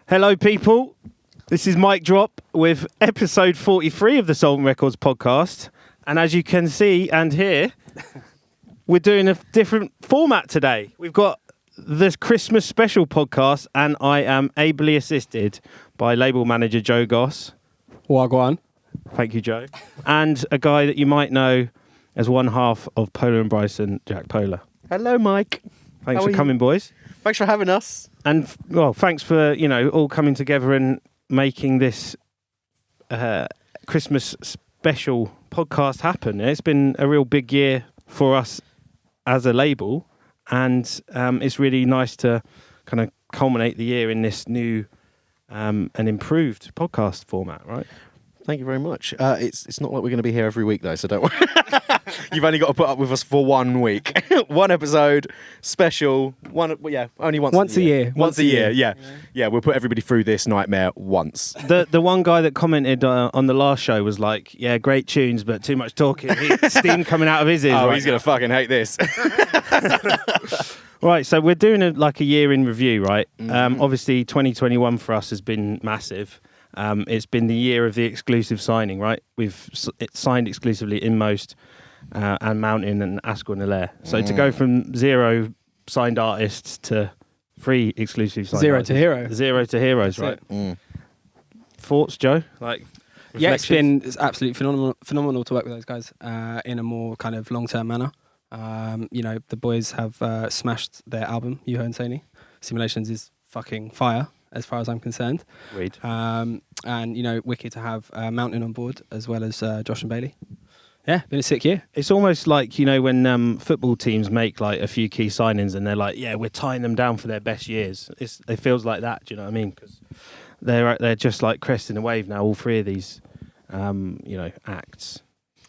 Hello, people. This is Mic Drop with episode 43 of the Soulvent Records Podcast. And as you can see and hear, we're doing a different format today. We've got this Christmas special podcast, and I am ably assisted by label manager Joe Goss. Wagwan. Thank you, Joe. And a guy that you might know as one half of Pola and Bryson, Jack Pola. Hello, Mike. Thanks for coming, boys. Thanks for having us. And, well, thanks for, all coming together and making this Christmas special podcast happen. It's been a real big year for us as a label, and it's really nice to kind of culminate the year in this new and improved podcast format, right? Thank you very much. It's not like we're going to be here every week, though, so don't worry. You've only got to put up with us for 1 week. One episode, special, only once a year. Once a year, yeah. We'll put everybody through this nightmare once. The one guy that commented on the last show was like, yeah, great tunes, but too much talking. Steam coming out of his ears. Oh, right he's going to fucking hate this. Right, so we're doing a year in review, right? Mm-hmm. Obviously, 2021 for us has been massive. It's been the year of the exclusive signing, right? We've signed exclusively InMost and Mountain and Askel Elere. So to go from 0 signed artists to 3 exclusive signed Zero artists. to hero. 0 to heroes, That's right? Thoughts, Joe? Yeah, it's absolutely phenomenal to work with those guys in a more kind of long-term manner. The boys have smashed their album, You Heard Sony. Simulations is fucking fire, as far as I'm concerned. Agreed. And, wicked to have Mountain on board, as well as Josh and Bailey. Yeah, been a sick year. It's almost like, when football teams make a few key signings and they're like, yeah, we're tying them down for their best years. It feels like that, do you know what I mean? Because they're just like cresting a wave now, all 3 of these, acts.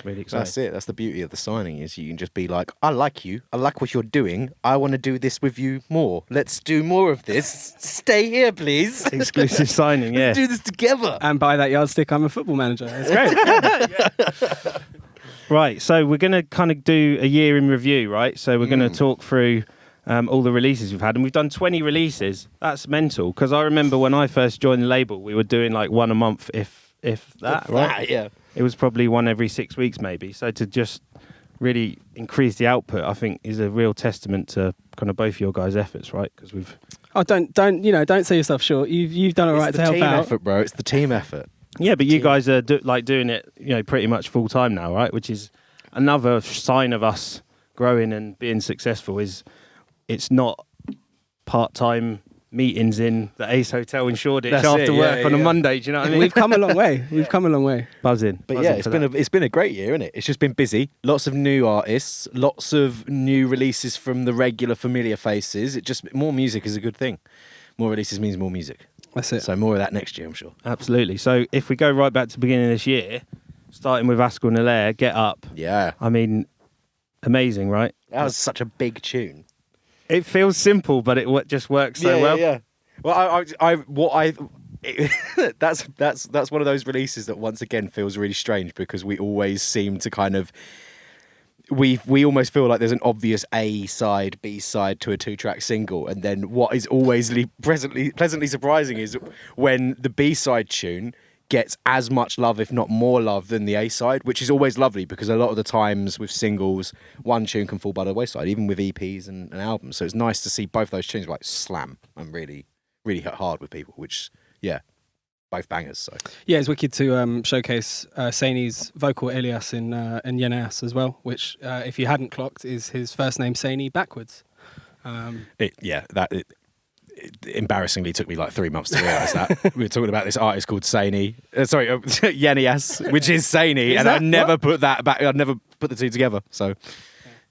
Really exciting. That's it. That's the beauty of the signing, is you can just be like, I like you. I like what you're doing. I want to do this with you more. Let's do more of this. Stay here, please. Exclusive signing, yeah. Let's do this together. And by that yardstick, I'm a football manager. That's great. Right, so we're going to kind of do a year in review, right? So we're going to talk through all the releases we've had. And we've done 20 releases. That's mental. Because I remember when I first joined the label, we were doing 1 a month, if that, right? Yeah. It was probably 1 every 6 weeks, maybe. So to just really increase the output, I think, is a real testament to kind of both your guys' efforts, right? Because we've... Oh, don't sell yourself short. You've done all right to help out. It's the team effort, bro. It's the team effort. Yeah, but you guys are doing it, pretty much full time now, right? Which is another sign of us growing and being successful. Is it's not part-time meetings in the Ace Hotel in Shoreditch after work on a Monday. Do you know what I mean? We've come a long way. Buzzing. But yeah, it's been a great year, isn't it? It's just been busy. Lots of new artists, lots of new releases from the regular familiar faces. More music is a good thing. More releases means more music. That's it. So more of that next year, I'm sure. Absolutely. So if we go right back to the beginning of this year, starting with Askel and Layar, Get Up. Yeah. I mean, amazing, right? That was such a big tune. It feels simple, but it just works so well. Yeah. Well, that's one of those releases that once again feels really strange, because we always seem to kind of we almost feel like there's an obvious A side, B side to a 2-track single, and then what is always pleasantly surprising is when the B side tune gets as much love, if not more love, than the A side, which is always lovely, because a lot of the times with singles, one tune can fall by the wayside, even with EPs and albums. So it's nice to see both those tunes slam and really, really hit hard with people, which, yeah, both bangers. So yeah, it's wicked to showcase Saini's vocal alias in Yenas as well, which, if you hadn't clocked, is his first name Saini backwards. It embarrassingly took me 3 months to realise that. We were talking about this artist called Saini. Yenias, which is Saini, and I never put that back. I'd never put the two together. So,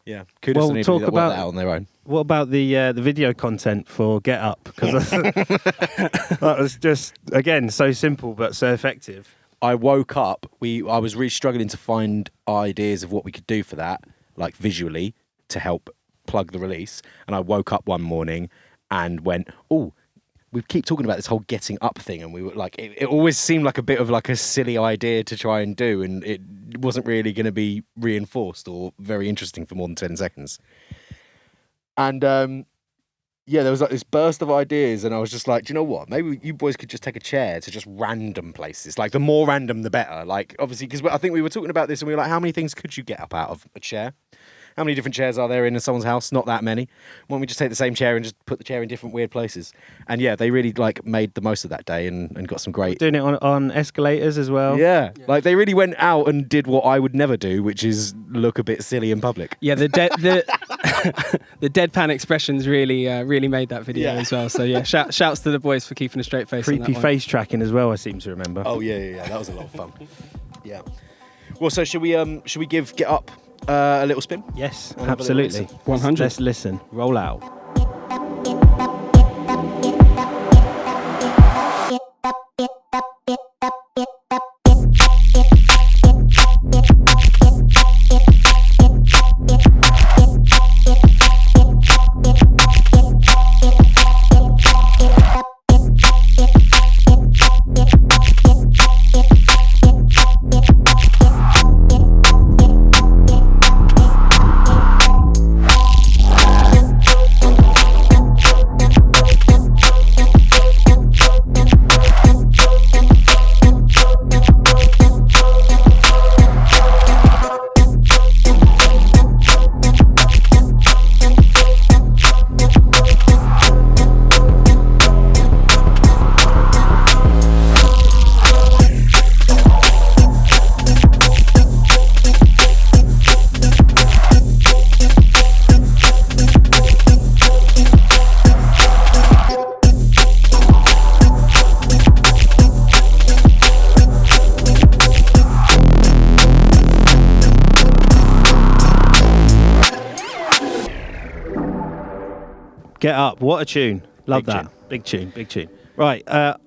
yeah, kudos to anybody that worked that out on their own. What about the video content for Get Up? Because that was just, again, so simple but so effective. I woke up. I was really struggling to find ideas of what we could do for that, visually, to help plug the release. And I woke up one morning and went, oh, we keep talking about this whole getting up thing, and we were it always seemed like a bit of a silly idea to try and do, and it wasn't really going to be reinforced or very interesting for more than 10 seconds. And yeah, there was like this burst of ideas, and I was just like, do you know what? Maybe you boys could just take a chair to just random places. Like, the more random, the better. Like, obviously, because I think we were talking about this, and we were like, how many things could you get up out of a chair? How many different chairs are there in someone's house? Not that many. Why don't we just take the same chair and just put the chair in different weird places? And yeah, they really like made the most of that day and got some great... Doing it on escalators as well. Yeah, like they really went out and did what I would never do, which is look a bit silly in public. Yeah, the deadpan expressions really made that video as well. So yeah, shouts to the boys for keeping a straight face. Creepy on that face tracking as well, I seem to remember. Oh yeah, that was a lot of fun. Yeah. Well, so should we give Get Up a little spin? Yes, We'll have a absolutely. little 100. Let's listen. Roll out. Get Up, what a tune. Love Big that. tune. Big tune. Right,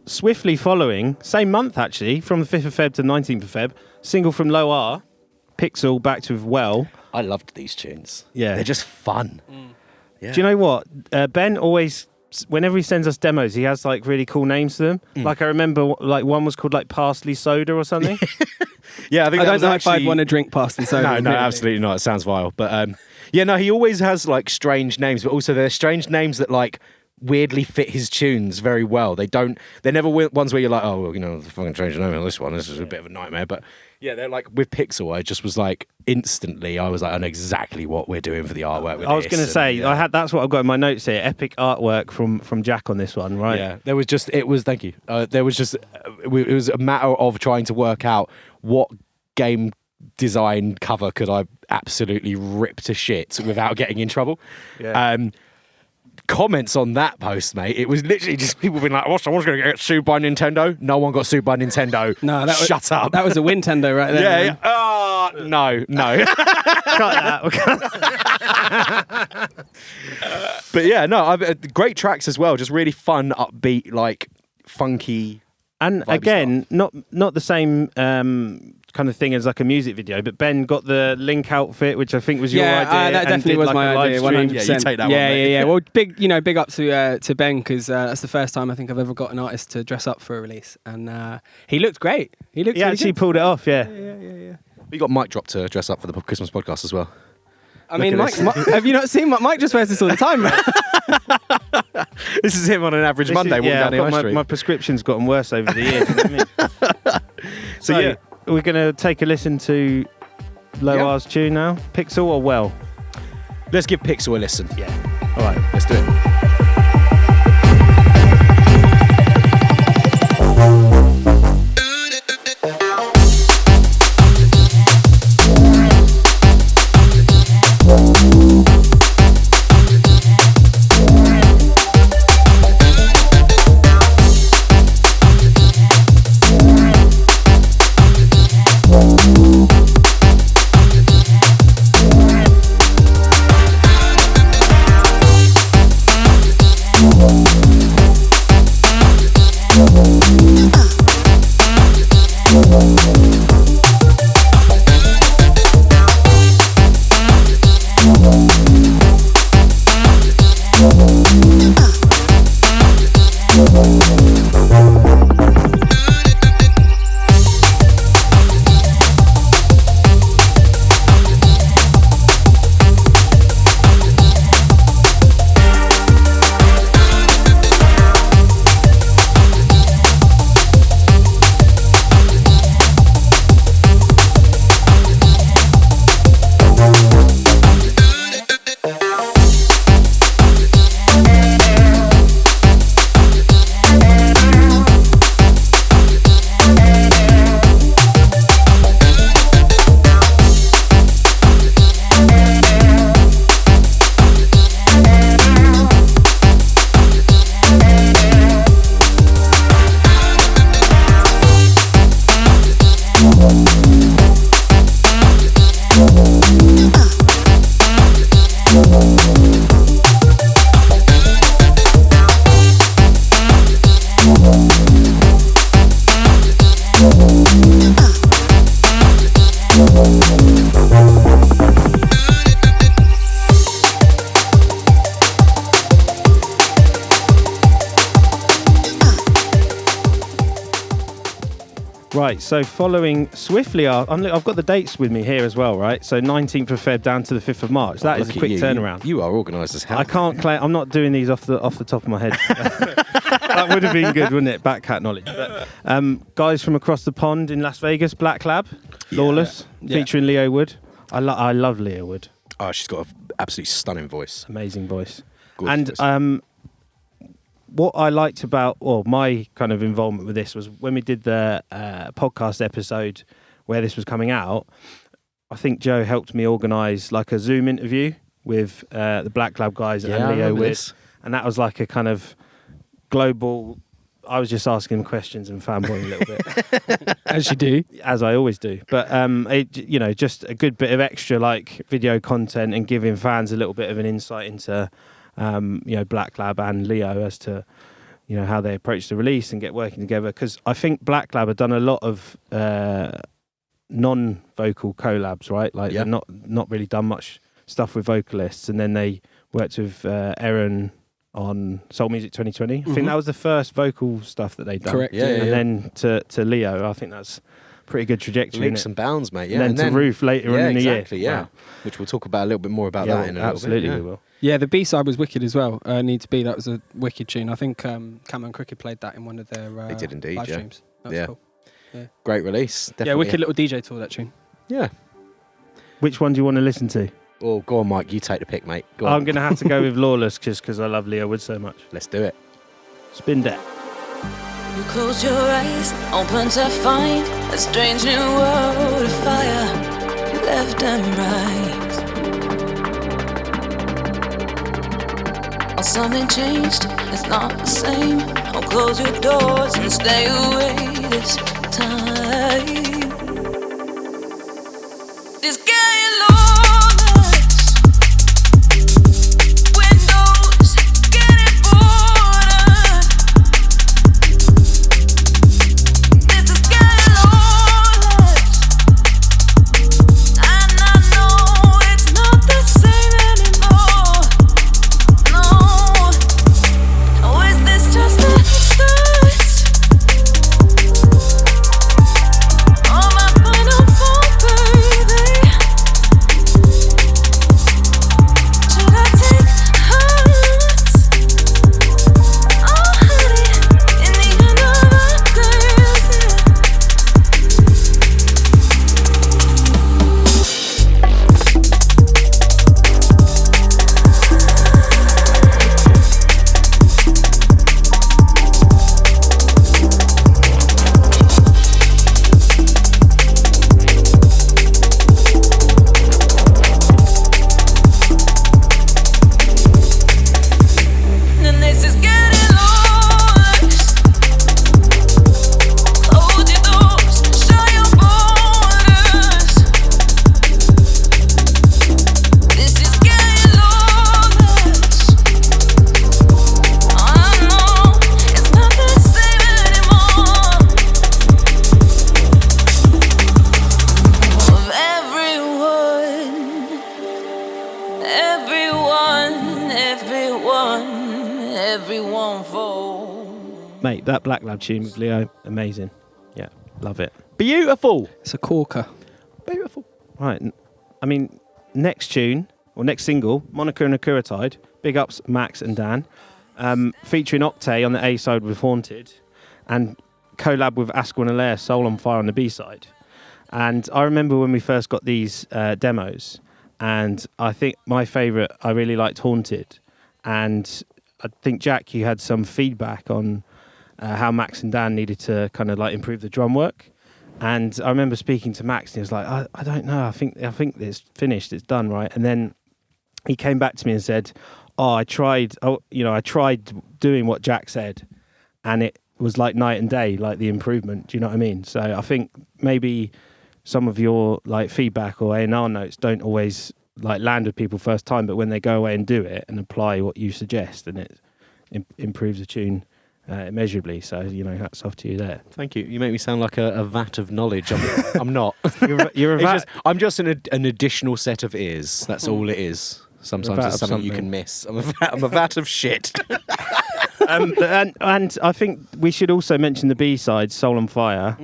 swiftly following, same month actually, from the 5th of Feb to 19th of Feb, single from Low Pixel, backed with Well. I loved these tunes. Yeah. They're just fun. Yeah. Do you know what? Ben always, whenever he sends us demos, he has like really cool names to them. Like I remember like one was called like Parsley Soda or something. Yeah, I think I that don't was know actually... if I'd want to drink parsley soda. No, admittedly. absolutely not. It sounds vile. But yeah, no, he always has like strange names, but also they're strange names that like weirdly fit his tunes very well. They're never ones where you're like, oh, well, you know, fucking change the name on this one. This is a bit of a nightmare. But yeah, they're like with Pixel, I just was like instantly, I was like, I know exactly what we're doing for the artwork. With I was going to say, yeah. that's what I've got in my notes here. Epic artwork from Jack on this one, right? Yeah, it was a matter of trying to work out what game design cover could I absolutely rip to shit without getting in trouble. Yeah. Comments on that post, mate, it was literally just people being like, someone's going to get sued by Nintendo. No one got sued by Nintendo. No, Shut up. That was a Nintendo right there. Yeah. Oh, no. Cut that. But yeah, no, great tracks as well. Just really fun, upbeat, like funky. And vibey again, not the same kind of thing as like a music video, but Ben got the Link outfit, which I think was your idea. That and definitely did, was like, my a live idea. stream. 100%. Yeah, you take that one, mate. Yeah. Well, big up to Ben because that's the first time I think I've ever got an artist to dress up for a release, and he looked great. He He actually pulled it off. Yeah. We got Mike Drop to dress up for the Christmas podcast as well. I mean, Look Mike, have you not seen Mike just wears this all the time, man? This is him on an average Monday walking down the high street. my prescription's gotten worse over the years. You know what I mean? So yeah. we're going to take a listen to Lowar's tune now. Pixel or Well? Let's give Pixel a listen. Yeah. All right. Let's do it. Right, so following swiftly, I've got the dates with me here as well, right? So 19th of Feb down to the 5th of March. That is a quick turnaround. You are organised as hell. I can't claim. I'm not doing these off the top of my head. That would have been good, wouldn't it? Back cat knowledge. But, guys from across the pond in Las Vegas, Blacklab, Lawless, featuring Leo Wood. I love Leo Wood. Oh, she's got an absolutely stunning voice. Amazing voice. Gorgeous And voice. What I liked about, my kind of involvement with this was when we did the podcast episode where this was coming out, I think Joe helped me organise like a Zoom interview with the Blacklab guys and Leo Wood. And that was like a kind of global, I was just asking him questions and fanboying a little bit. As you do. As I always do. But, just a good bit of extra like video content and giving fans a little bit of an insight into Blacklab and Leo as to how they approach the release and get working together, because I think Blacklab have done a lot of non-vocal collabs, right? Like they're not really done much stuff with vocalists, and then they worked with Aaron on Soul Music 2020. I think that was the first vocal stuff that they'd done. Correct. Then to Leo, I think that's pretty good trajectory. Leaps and bounds, mate. Yeah, and then to Ruth later on in the year. Yeah, wow. Which we'll talk about a little bit more about that in a little bit. Absolutely, we will. Yeah, the B-side was wicked as well. Need to Be, that was a wicked tune. I think Cam and Cricket played that in one of their they did indeed, live streams. That was cool. Yeah. Great release. Definitely. Yeah, wicked little DJ tour, that tune. Yeah. Which one do you want to listen to? Oh, go on, Mike. You take the pick, mate. Go on. I'm going to have to go with Lawless because I love Leo Wood so much. Let's do it. Spin that. You close your eyes, open to find a strange new world of fire, left and right. Oh, something changed, it's not the same. Oh, close your doors and stay away this time. It's getting lawless. Windows getting boarded. This is getting lawless. And I know it's not the same anymore. No. Or is this just the start? Oh, my final fall, baby. Should I take hearts? Oh, honey, in the end of our days, and this is getting lost. Hold your doors, shut your borders. This is getting lost. I know it's not the same anymore. Of everyone for. Mate, that Blacklab tune with Leo, amazing. Yeah, love it. Beautiful. It's a corker. Beautiful. Right, I mean, next tune, or next single, Monika and Akuratyde, big ups Max and Dan, featuring Octay on the A side with Haunted, and collab with Askel Elere, Soul on Fire on the B side. And I remember when we first got these demos, and I think my favourite, I really liked Haunted. And I think, Jack, you had some feedback on how Max and Dan needed to kind of like improve the drum work. And I remember speaking to Max, and he was like, I don't know, I think it's finished, it's done, right? And then he came back to me and said, I tried doing what Jack said, and it was like night and day, like the improvement. Do you know what I mean? So I think maybe some of your like feedback or A&R notes don't always like land with people first time, but when they go away and do it and apply what you suggest, then it improves the tune immeasurably. So, hats off to you there. Thank you. You make me sound like a vat of knowledge. I'm not. You're a vat. I'm just an additional set of ears. That's all it is. Sometimes there's something you can miss. I'm a vat of shit. And I think we should also mention the B-side, Soul on Fire,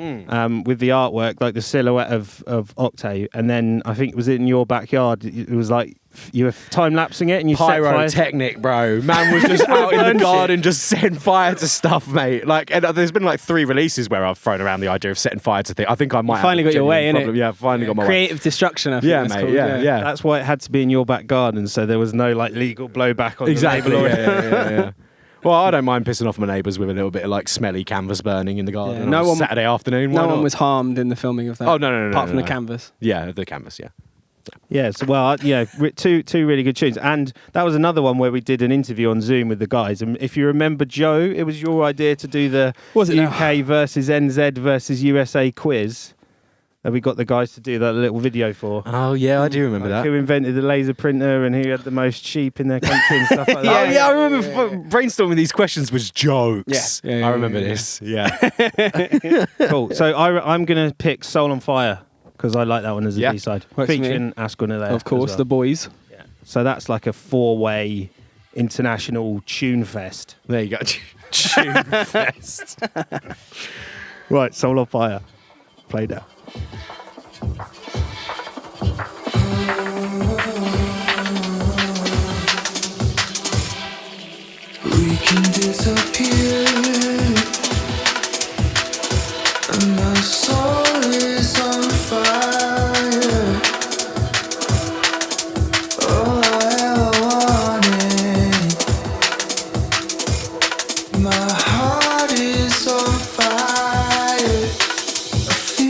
with the artwork, like the silhouette of Octave. And then I think it was in your backyard. It was like you were time-lapsing it and you set fire. Pyrotechnic, bro. Man was just out in the garden just setting fire to stuff, mate. Like, and there's been like 3 releases where I've thrown around the idea of setting fire to things. I think I might finally got your way, innit? Yeah, finally got my way. Creative destruction, I think that's mate, called. yeah. That's why it had to be in your back garden, so there was no like legal blowback on Exactly. the Yeah. Well, I don't mind pissing off my neighbours with a little bit of like smelly canvas burning in the garden Yeah, on a Saturday afternoon. No one was harmed in the filming of that. Oh no! Apart from the canvas. Yeah, the canvas. Yeah. Yeah, so two really good tunes, and that was another one where we did an interview on Zoom with the guys. And if you remember, Joe, it was your idea to do the UK versus NZ versus USA quiz that we got the guys to do that little video for. Oh yeah, I do remember that. Who invented the laser printer and who had the most sheep in their country and stuff like that. I remember brainstorming these questions was jokes. Yeah, I remember this. Yeah. Cool. So I'm gonna pick Soul on Fire, because I like that one as a B-side. Featuring Askel Elere. Of course, the boys. Yeah. So that's like a 4-way international tune fest. There you go. Tune fest. Right, Soul on Fire. Play now. We can disappear, and my soul is on fire. All I ever wanted, my heart is on fire. I feel.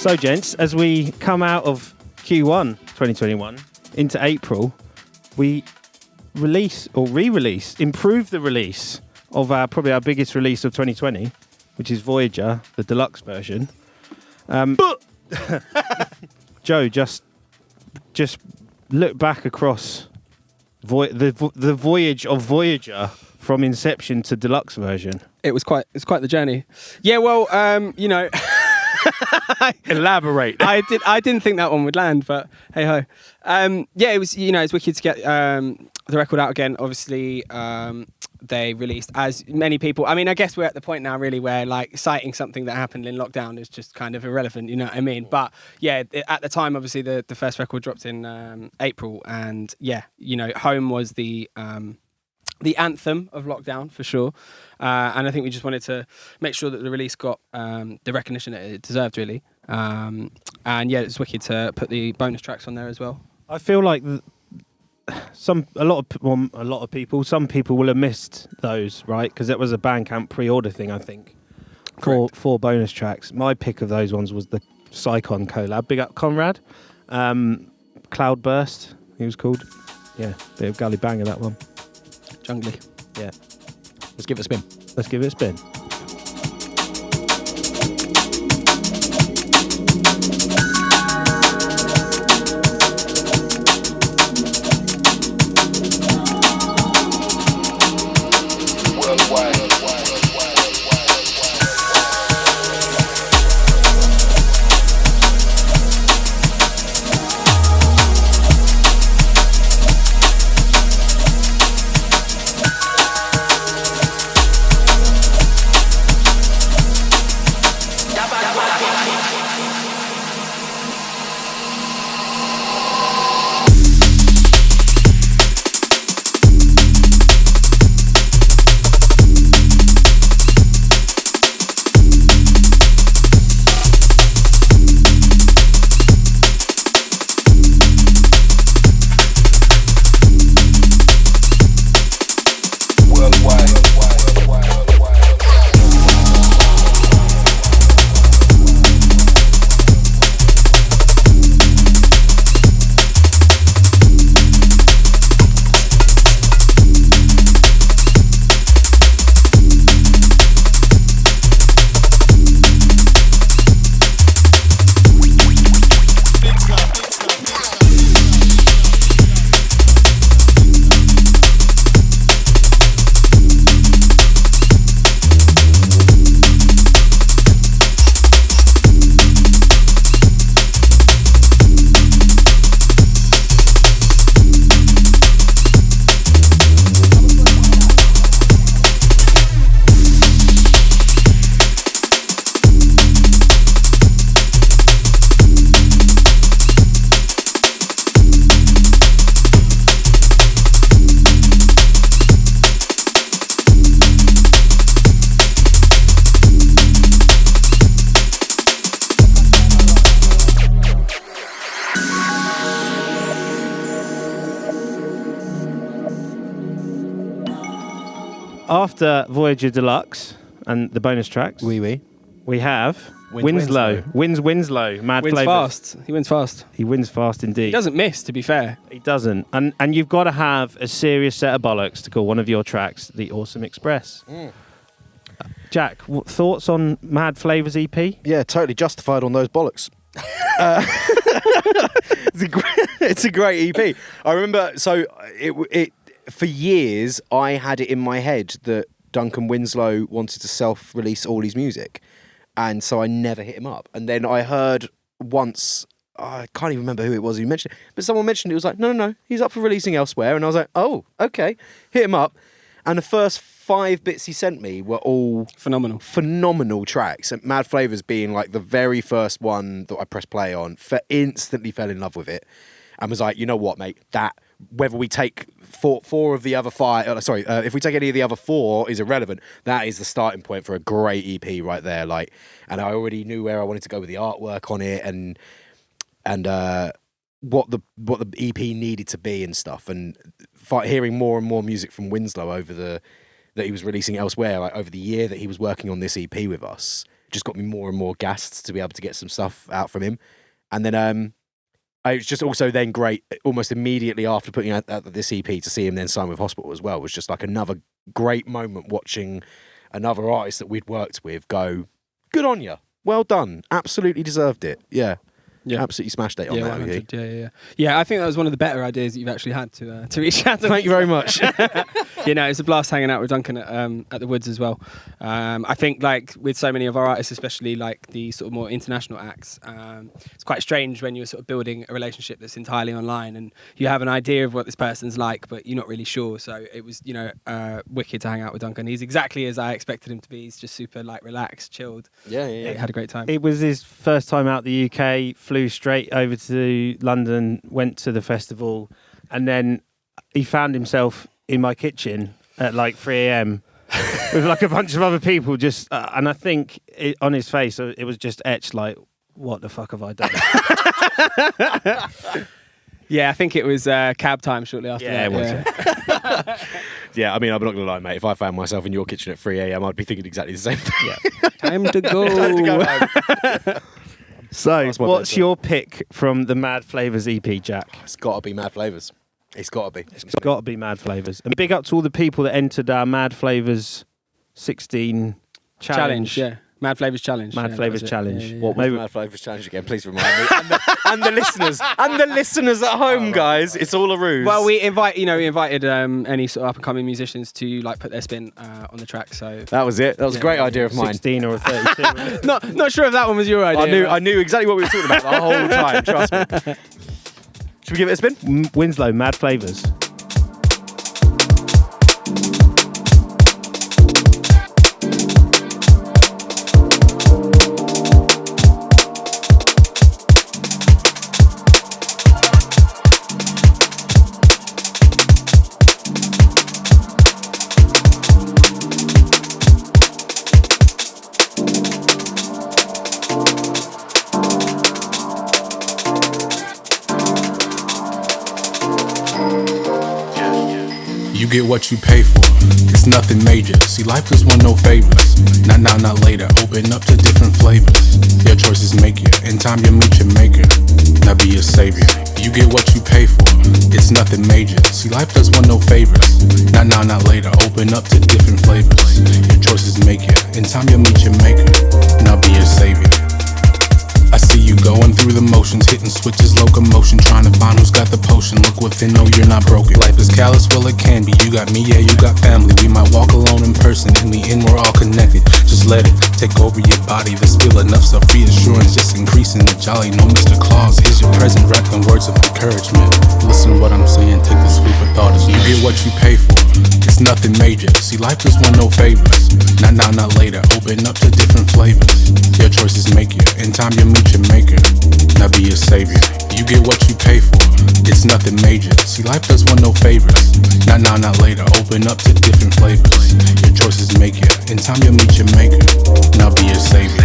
So, gents, as we come out of Q1 2021 into April, we improve the release of probably our biggest release of 2020, which is Voyager, the deluxe version. Joe, just look back across the voyage of Voyager from inception to deluxe version. It's quite the journey. Yeah, well, Elaborate. I didn't think that one would land, but hey ho. Yeah, it was it's wicked to get the record out again. Obviously, they released, as many people. I mean, I guess we're at the point now really where like citing something that happened in lockdown is just kind of irrelevant. You know what I mean? But yeah, at the time, obviously the first record dropped in April, and yeah, Home was the anthem of lockdown for sure, and I think we just wanted to make sure that the release got the recognition that it deserved, really. And yeah, it's wicked to put the bonus tracks on there as well. I feel like some people will have missed those, right? Because it was a Bandcamp pre-order thing, I think. Four bonus tracks. My pick of those ones was the Psycon collab. Big up Conrad. Cloudburst, he was called. Yeah, bit of gully banger, that one. Jungly. Yeah. Let's give it a spin. Let's give it a spin. after Voyager Deluxe and the bonus tracks, Oui. we have Winslow. Winslow. Mad Wins Flavors. fast. He wins fast. He wins fast indeed. He doesn't miss, to be fair. He doesn't. And you've got to have a serious set of bollocks to call one of your tracks the Awesome Express. Jack, thoughts on Mad Flavors EP? Yeah, totally justified on those bollocks. It's a great EP. I remember, so it for years I had it in my head that Duncan Winslow wanted to self-release all his music, and so I never hit him up. And then I heard once, I can't even remember who it was who mentioned it, but someone mentioned it. Was like, no, he's up for releasing elsewhere. And I was like, oh, okay, hit him up. And the first 5 bits he sent me were all phenomenal tracks. And Mad Flavors being like the very first one that I pressed play on, instantly fell in love with it, and was like, you know what, mate, that whether we take four of the other 5, if we take any of the other 4 is irrelevant. That is the starting point for a great EP right there. Like, and I already knew where I wanted to go with the artwork on it, and what the EP needed to be and stuff. And hearing more and more music from Winslow that he was releasing elsewhere, like over the year that he was working on this EP with us, just got me more and more gassed to be able to get some stuff out from him. And then it was just also then great, almost immediately after putting out this EP, to see him then sign with Hospital as well. It was just like another great moment watching another artist that we'd worked with go, good on you, well done, absolutely deserved it. Yeah, absolutely smashed it on that. 100, yeah. I think that was one of the better ideas that you've actually had to reach out to. Thank you very much. It's a blast hanging out with Duncan at the Woods as well. I think like with so many of our artists, especially like the sort of more international acts, it's quite strange when you're sort of building a relationship that's entirely online and you have an idea of what this person's like, but you're not really sure. So it was, wicked to hang out with Duncan. He's exactly as I expected him to be. He's just super like relaxed, chilled. Yeah. Had a great time. It was his first time out the UK, flew straight over to London, went to the festival, and then he found himself in my kitchen at like 3 a.m. with like a bunch of other people just, and I think on his face it was just etched like, what the fuck have I done? Yeah, I think it was cab time shortly after that. It was. Yeah, I mean, I'm not going to lie, mate. If I found myself in your kitchen at 3 a.m, I'd be thinking exactly the same thing. Yeah. Time to go. home. So, what's your pick from the Mad Flavors EP, Jack? It's got to be Mad Flavors. It's got to be. It's got to be Mad Flavors. And big up to all the people that entered our Mad Flavors 16 challenge. Yeah. Mad Flavors Challenge. Mad Flavors Challenge. Yeah. What was the Mad Flavors Challenge again? Please remind me. And the listeners at home, guys. It's all a ruse. Well, we invited any sort of up and coming musicians to like put their spin on the track. So that was it. That was a great idea of mine. 16 or 32. not sure if that one was your idea. I knew exactly what we were talking about the whole time. Trust me. Should we give it a spin? Winslow, Mad Flavors. You get what you pay for. It's nothing major. See, life just want no favors. Not now, not later. Open up to different flavors. Your choices make you. In time you meet your maker. Now be a savior. You get what you pay for. It's nothing major. See, life does want no favors. Not now, not later. Open up to different flavors. Your choices make you. In time you meet your maker. Now be a savior. I see you going through the motions, hitting switches, locomotion, trying to find who's got the potion. Look within, no, you're not broken. Life is callous, well it can be. You got me, yeah, you got family. We might walk alone in person. In the end, we're all connected. Just let it take over your body. There's still enough self-reassurance, just increasing the jolly. No Mr. Claus is your present, wrapped in words of encouragement. Listen to what I'm saying, take the sweep of thought as you get what you pay for. It's nothing major. See, life just want no favors. Not now, not later. Open up to different flavors. Your choices make you. In time you meet your maker. Now be a savior. You get what you pay for. It's nothing major. See, life does want no favors. Not now, not later. Open up to different flavors. Your choices make you. In time you meet your maker. Now be a savior.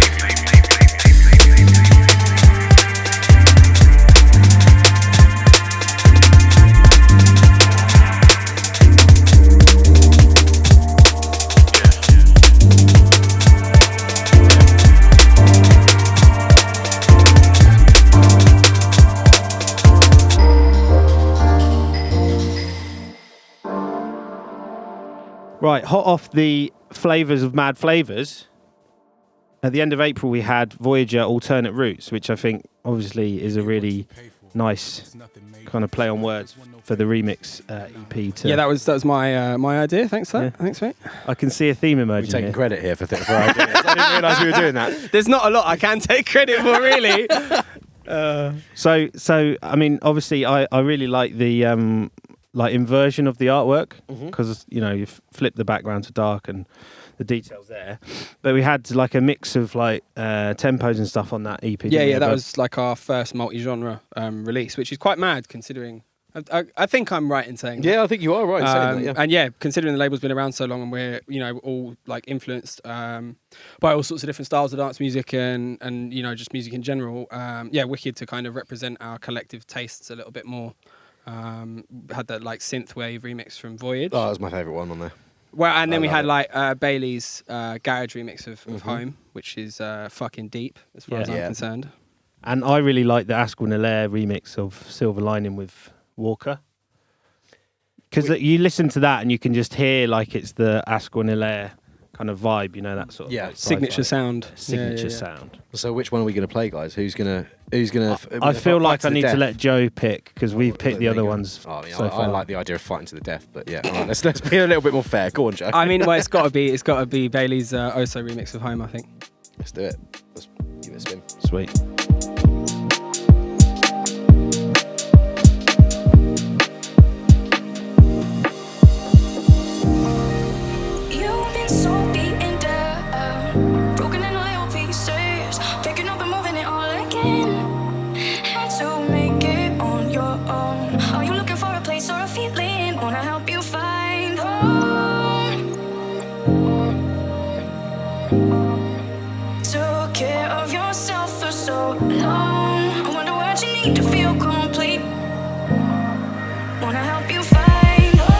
Right, hot off the flavours of Mad Flavours. At the end of April, we had Voyager Alternate Routes, which I think obviously is a really nice kind of play on words for the remix EP. Yeah, that was my my idea. Thanks for that. Yeah. Thanks, mate. I can see a theme We're emerging taking here. credit here for ideas. I didn't realise we were doing that. There's not a lot I can take credit for, really. So I mean, obviously, I really like the like inversion of the artwork because you flip the background to dark and the details there. But we had like a mix of like tempos and stuff on that EP. Yeah, that was like our first multi-genre release, which is quite mad considering. I think I'm right in saying that. Yeah, I think you are right in saying that, yeah. And yeah, considering the label's been around so long and we're all like influenced by all sorts of different styles of dance music and just music in general. Wicked to kind of represent our collective tastes a little bit more. Had that like synthwave remix from Voyage. Oh, that was my favourite one on there. Well, and then we had it. like Bailey's garage remix of Home, which is fucking deep as far as I'm concerned. And I really like the Askel Elere remix of Silver Lining with Walker. Because you listen to that and you can just hear like it's the Askel Elere kind of vibe, that sort of like signature sci-fi. sound. Signature sound. So which one are we going to play, guys? Who's gonna? I feel like I need to death? let Joe pick because we've picked the There other you go. ones. Oh, yeah, so I far. like the idea of fighting to the death, but yeah, all right, let's be a little bit more fair. Go on, Joe. I mean, well, it's got to be Bailey's Oso remix of Home, I think. Let's do it. Let's give it a spin. Sweet. You've been so beaten down, broken in little pieces, picking up and moving it all again. Had to make it on your own. Are you looking for a place or a feeling? Wanna help you find home. Took care of yourself for so long. I wonder what you need to feel complete. Wanna help you find home.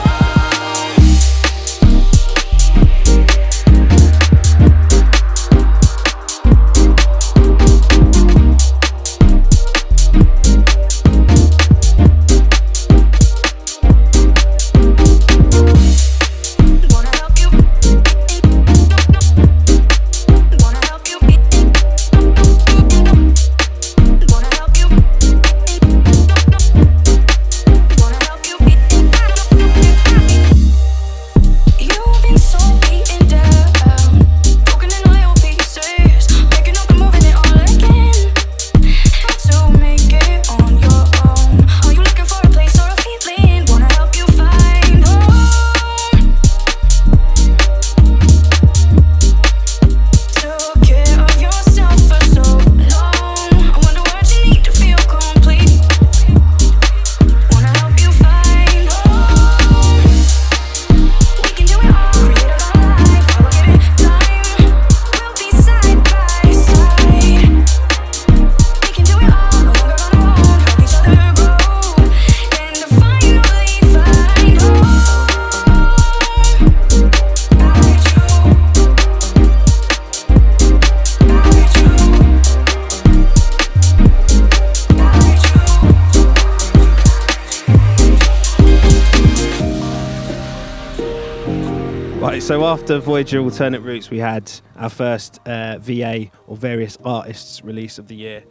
So after Voyager Alternate Routes, we had our first VA or various artists release of the year,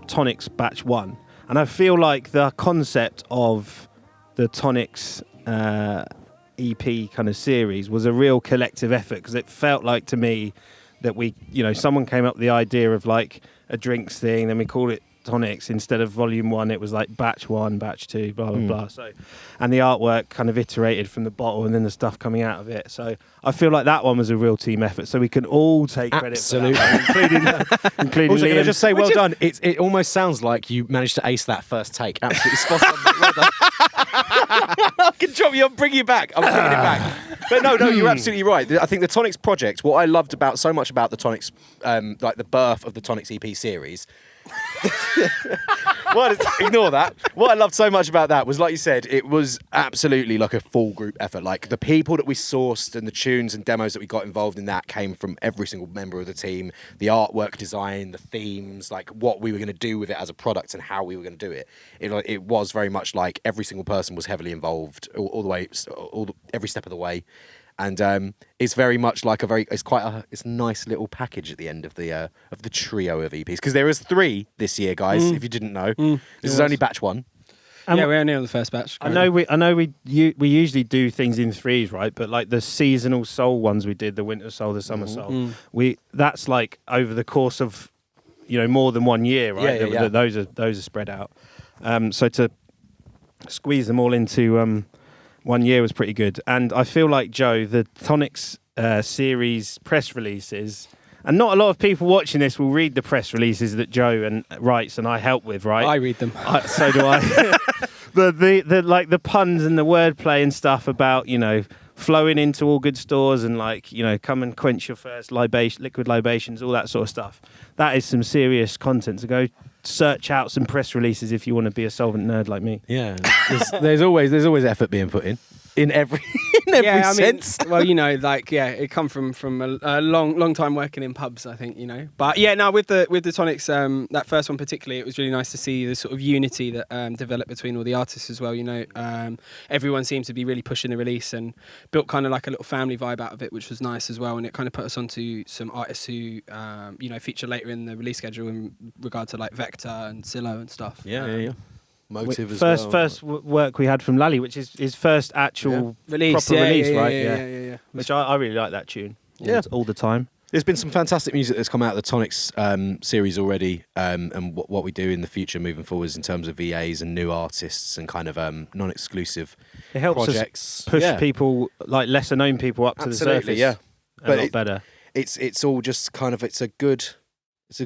Tonics Batch One. And I feel like the concept of the Tonics EP kind of series was a real collective effort because it felt like to me that someone came up with the idea of like a drinks thing, then we called it Tonics instead of Volume 1. It was like Batch 1, Batch 2, blah blah blah. So, and the artwork kind of iterated from the bottle and then the stuff coming out of it. So I feel like that one was a real team effort. So we can all take credit for that one, including Also, can I Liam. just say, well done. It almost sounds like you managed to ace that first take. Absolutely spot on. Well done. I can drop you. I'll bring you back. I'm bringing it back. But no, you're absolutely right. I think the Tonics project, what I loved so much about the Tonics, like the birth of the Tonics EP series. Ignore that. What I loved so much about that was, like you said, it was absolutely like a full group effort. Like the people that we sourced and the tunes and demos that we got involved in that came from every single member of the team. The artwork design, the themes, like what we were going to do with it as a product and how we were going to do it. It was very much like every single person was heavily involved all the way, every step of the way. And it's very much like it's a nice little package at the end of the trio of EPs, because there is 3 this year, guys. If you didn't know, this is only batch 1. Yeah, we're only on the first batch. I know we usually do things in 3s, right? But like the seasonal soul ones we did, the winter soul, the summer soul, that's like over the course of more than 1 year, right? Yeah. Those are spread out. So to squeeze them all into 1 year was pretty good. And I feel like, Joe, the Tonics series press releases, and not a lot of people watching this will read the press releases that Joe writes and I help with, right? I read them. So do I. the like the puns and the wordplay and stuff about flowing into all good stores and come and quench your first liquid libations, all that sort of stuff. That is some serious content. To go search out some press releases if you want to be a Soulvent nerd like me. Yeah, there's always effort being put in every sense. It come from a long time working in pubs, I think, But yeah, no, with the Tonics, that first one particularly, it was really nice to see the sort of unity that developed between all the artists as well. Everyone seemed to be really pushing the release and built kind of like a little family vibe out of it, which was nice as well. And it kind of put us onto some artists who feature later in the release schedule in regard to like Vektah and Cillo and stuff. Yeah. Motive as well. First work we had from Lally, which is his first actual release, proper release, right? Yeah. Which I really like that tune. All the time. There's been some fantastic music that's come out of the Tonics series already, and what we do in the future moving forwards in terms of VAs and new artists and kind of non-exclusive It helps projects. us push people, like lesser known people, up to the surface. Yeah, a lot better. It's all just kind of it's a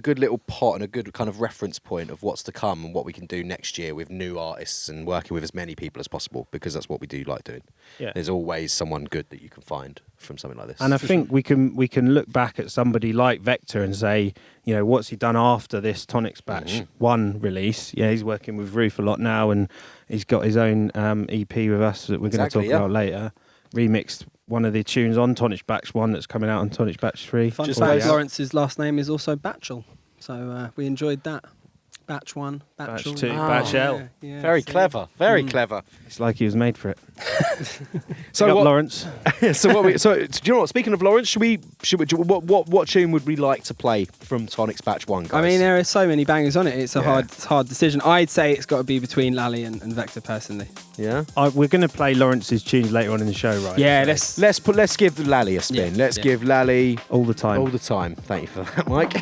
good little pot and a good kind of reference point of what's to come and what we can do next year with new artists and working with as many people as possible, because that's what we do like doing. Yeah. There's always someone good that you can find from something like this. And I think we can look back at somebody like Vektah and say, what's he done after this Tonics Batch One release? Yeah, he's working with Ruth a lot now, and he's got his own EP with us that we're going to talk about later. Remixed one of the tunes on Tonics Batch One that's coming out on Tonics Batch 3. Fun fact, Lawrence's last name is also Batchel, so we enjoyed that. Batch 1, Batch Batchel. 2, Batch L. Yeah, very clever, very clever. It's like he was made for it. So what, Lawrence? So do you know what? Speaking of Lawrence, what tune would we like to play from Tonics Batch One, guys? I mean, there are so many bangers on it. It's a hard decision. I'd say it's got to be between Lally and Vektah personally. Yeah. We're going to play Lawrence's tunes later on in the show, right? Yeah. So Let's give Lally a spin. Yeah, let's give Lally all the time. All the time. Thank you for that, Mike.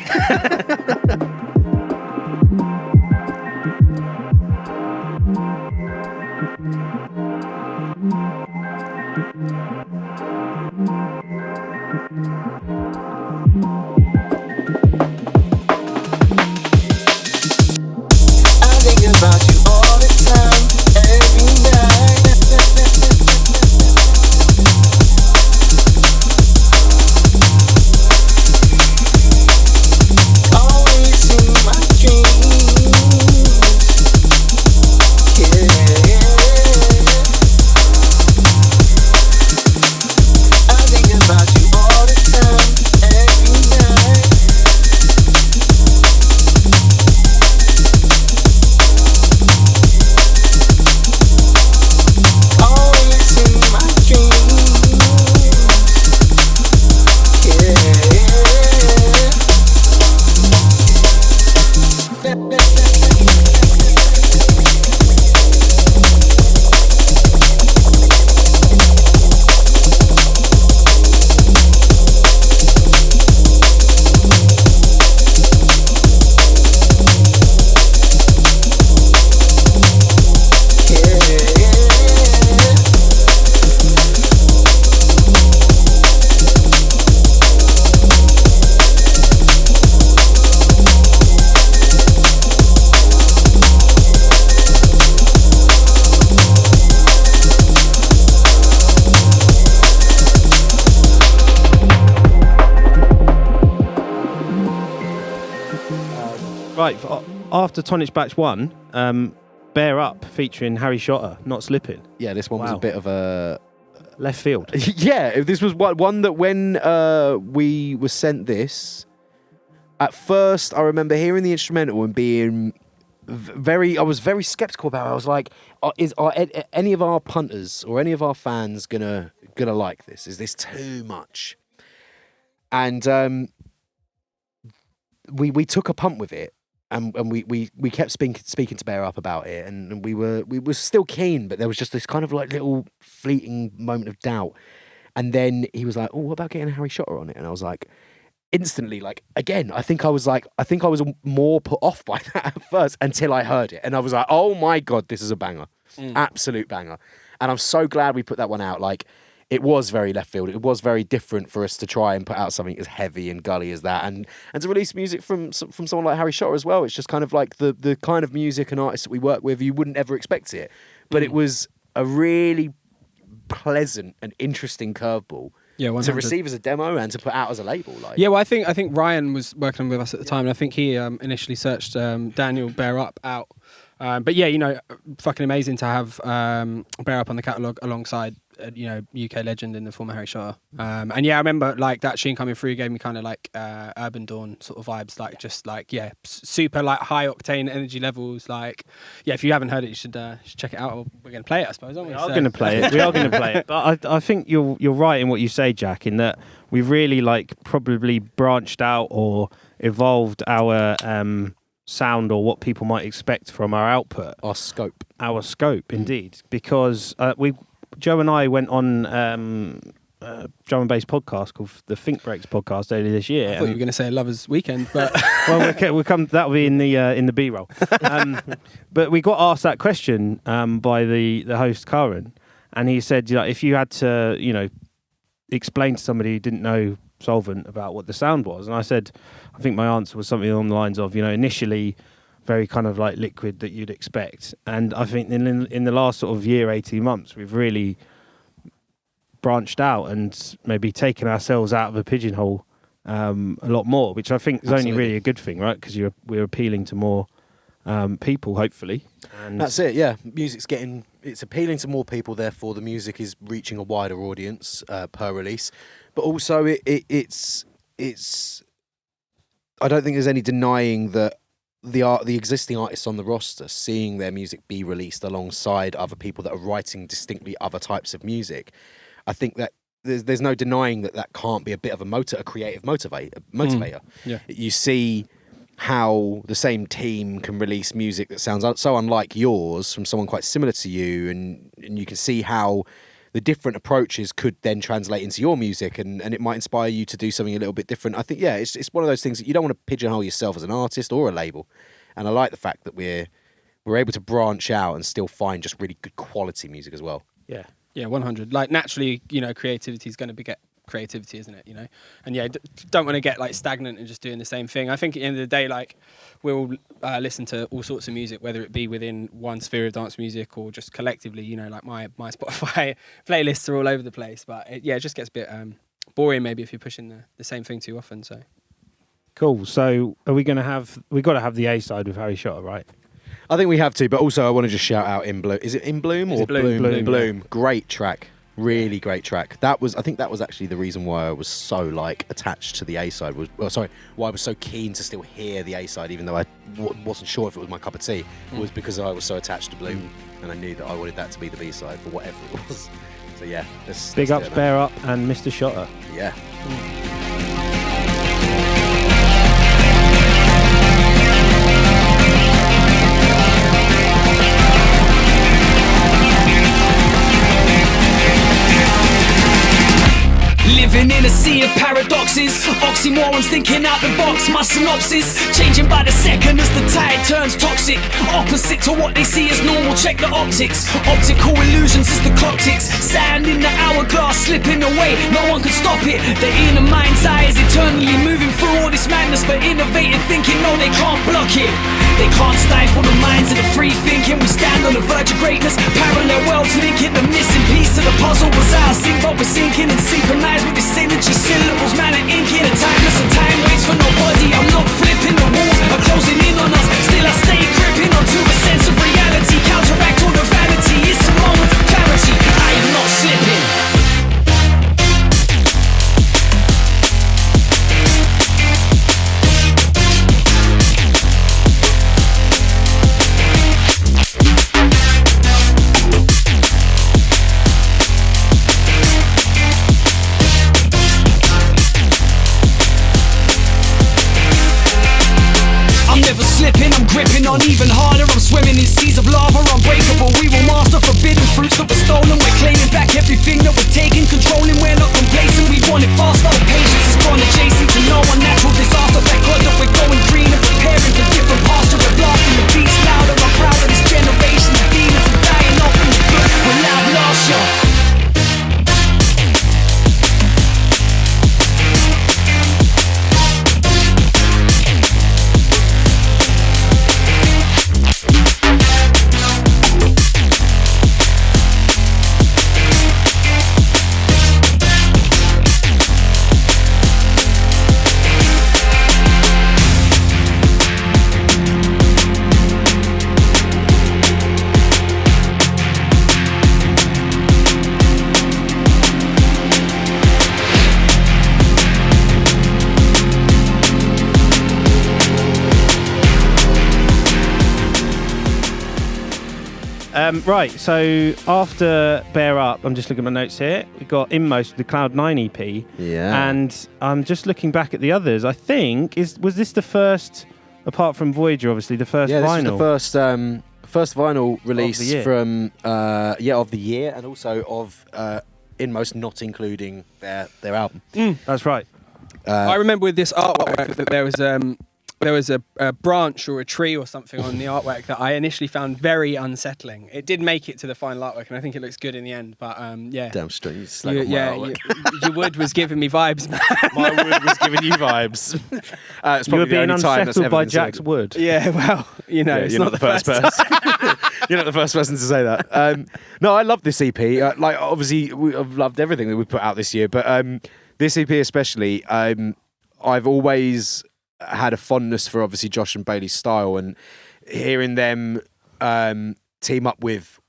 About you all the time, every night. Always in my dreams. Yeah. I think about you all the time, every night. Right, after Tonics Batch 1, Bear Up featuring Harry Shotter, Not Slipping. Yeah, this one was a bit of a... Left field. Yeah, this was one that when we were sent this, at first I remember hearing the instrumental and being I was very skeptical about it. I was like, are any of our punters or any of our fans gonna like this? Is this too much? And we took a punt with it, and we kept speaking to Bear Up about it, and we were still keen, but there was just this kind of like little fleeting moment of doubt. And then he was like, "Oh, what about getting Harry Shotter on it?" And I was like, instantly, like, again, I think I was more put off by that at first until I heard it, and I was like, "Oh my god, this is a banger, absolute banger!" And I'm so glad we put that one out. Like, it was very left field. It was very different for us to try and put out something as heavy and gully as that, and to release music from someone like Harry Shotter as well. It's just kind of like the kind of music and artists that we work with. You wouldn't ever expect it, but it was a really pleasant and interesting curveball to receive as a demo and to put out as a label. Like, yeah, well, I think Ryan was working with us at the time, and I think he initially searched Daniel Bear Up out. But yeah, you know, fucking amazing to have Bear Up on the catalogue alongside UK legend in the form of Harry Shotter. And yeah, I remember like that tune coming through gave me kind of like Urban Dawn sort of vibes, like just like, yeah, super like high octane energy levels. Like, yeah, if you haven't heard it, you should check it out. We're going to play it, I suppose, aren't we? We are going to play it. We are going to play it. But I think you're right in what you say, Jack, in that we've really like probably branched out or evolved our sound or what people might expect from our output. Our scope, indeed. Because Joe and I went on drum and bass podcast called the Think Breaks podcast earlier this year. I thought you were going to say a Lovers Weekend, but well, we'll come. That'll be in the B-roll. But we got asked that question by the host Karen, and he said, if you had to, explain to somebody who didn't know Soulvent about what the sound was, and I said, I think my answer was something along the lines of, initially very kind of like liquid that you'd expect. And I think in the last sort of year, 18 months, we've really branched out and maybe taken ourselves out of a pigeonhole a lot more, which I think is only really a good thing, right? Because we're appealing to more people, hopefully. And that's it, yeah. It's appealing to more people, therefore the music is reaching a wider audience per release. But also it's I don't think there's any denying that the existing artists on the roster, seeing their music be released alongside other people that are writing distinctly other types of music, I think that there's no denying that can't be a bit of a creative motivator. Yeah. You see how the same team can release music that sounds so unlike yours from someone quite similar to you, and you can see how the different approaches could then translate into your music, and it might inspire you to do something a little bit different. I think, yeah, it's one of those things that you don't want to pigeonhole yourself as an artist or a label. And I like the fact that we're able to branch out and still find just really good quality music as well. Yeah. Yeah, 100. Like, naturally, creativity is going to beget creativity, isn't it? And yeah, don't want to get like stagnant and just doing the same thing. I think at the end of the day, like, we'll listen to all sorts of music, whether it be within one sphere of dance music or just collectively. Like my Spotify playlists are all over the place. But it just gets a bit boring maybe if you're pushing the same thing too often. So cool. So are we got to have the A side with Harry Shotter, right? I think we have to, but also I want to just shout out In Bloom. Is it In Bloom or Bloom? Great track. Really great track. I think that was actually the reason why I was so like attached to the A side. Why I was so keen to still hear the A side, even though I wasn't sure if it was my cup of tea. Was because I was so attached to Bloom, and I knew that I wanted that to be the B side for whatever it was. So yeah, big ups, Bear Up, and Mr. Shotter. Yeah. Living in a sea of paradoxes, oxymorons thinking out the box. My synopsis changing by the second as the tide turns toxic. Opposite to what they see as normal, check the optics. Optical illusions as the clock ticks. Sand in the hourglass slipping away, no one can stop it. The inner mind's eye is eternally moving through all this madness, but innovative thinking, no, they can't block it. They can't stifle the minds of the free thinking. We stand on the verge of greatness, parallel worlds linking. The missing piece of the puzzle was ours, sink but we're sinking and synchronized with this energy. Syllables, man, are inking. A timeless and time waits for nobody. I'm not flipping, the walls are closing in on us. Still I stay gripping onto a sense of reality. Counteract all the vanity. It's a moment of clarity. I am not slipping. Right, so after Bear Up, I'm just looking at my notes here. We got InMost, the Cloud9 EP. Yeah. And I'm just looking back at the others. I think, was this the first, apart from Voyager, obviously, the first vinyl? This was the first vinyl release Of the year. from of the year, and also of InMost not including their album. That's right. I remember with this artwork that there was a branch or a tree or something on the artwork that I initially found very unsettling. It did make it to the final artwork, and I think it looks good in the end. But yeah, Damn straight, you slag on my artwork. your wood was giving me vibes, man. My wood was giving you vibes. It's You probably were the being only time that's unsettled ever by been Jack's said. wood. Yeah, well, it's You're not the first person. You're not the first person to say that. No, I love this EP. Like, obviously, I've loved everything that we put out this year, but this EP especially, I've always had a fondness for obviously Josh and Bailey's style, and hearing them team up with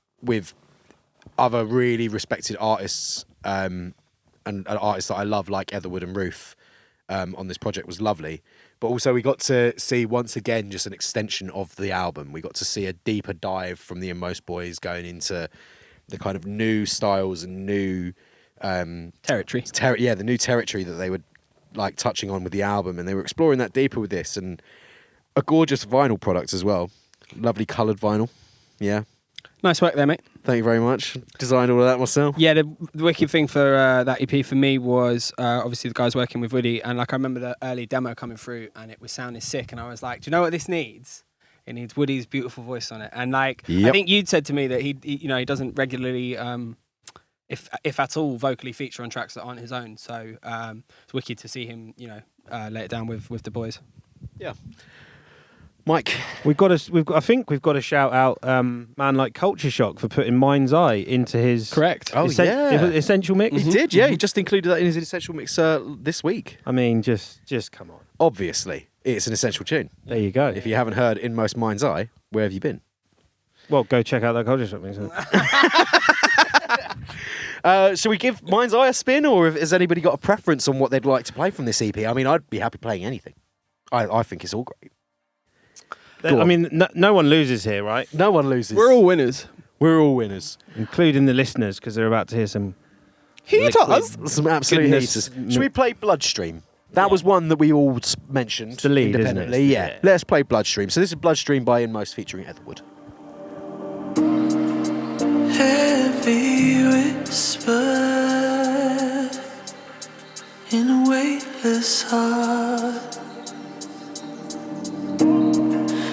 other really respected artists and artists that I love, like Etherwood and Ruth, on this project was lovely. But also we got to see once again just an extension of the album. We got to see a deeper dive from the InMost boys going into the kind of new styles and new Territory. the new territory that they were like touching on with the album, and they were exploring that deeper with this, and a gorgeous vinyl product as well. Lovely coloured vinyl. Yeah. Nice work there, mate. Thank you very much. Designed all of that myself. Yeah, the wicked thing for that EP for me was obviously the guys working with Woody, and like I remember the early demo coming through, and it was sounding sick, and I was like, do you know what this needs? It needs Woody's beautiful voice on it, and like I think you'd said to me that he doesn't regularly, if at all, vocally feature on tracks that aren't his own. So it's wicked to see him, lay it down with the boys. Yeah. Mike, I think we've got to shout out man like Culture Shock for putting Mind's Eye into his Correct. essential mix. He did, yeah. He just included that in his essential mix this week. I mean, just come on. Obviously, it's an essential tune. There you go. If you haven't heard InMost Mind's Eye, where have you been? Well, go check out that Culture Shock mix. Shall we give Mind's Eye a spin, or has anybody got a preference on what they'd like to play from this EP? I mean, I'd be happy playing anything. I think it's all great. I mean, no one loses here, right? No one loses. We're all winners. We're all winners. Including the listeners, because they're about to hear some... Some absolute Goodness. heaters. Should we play Bloodstream? That was one that we all mentioned It's the lead, independently. isn't it? Yeah. Yeah. Let's play Bloodstream. So this is Bloodstream by InMost featuring Etherwood. Heavy whisper in a weightless heart.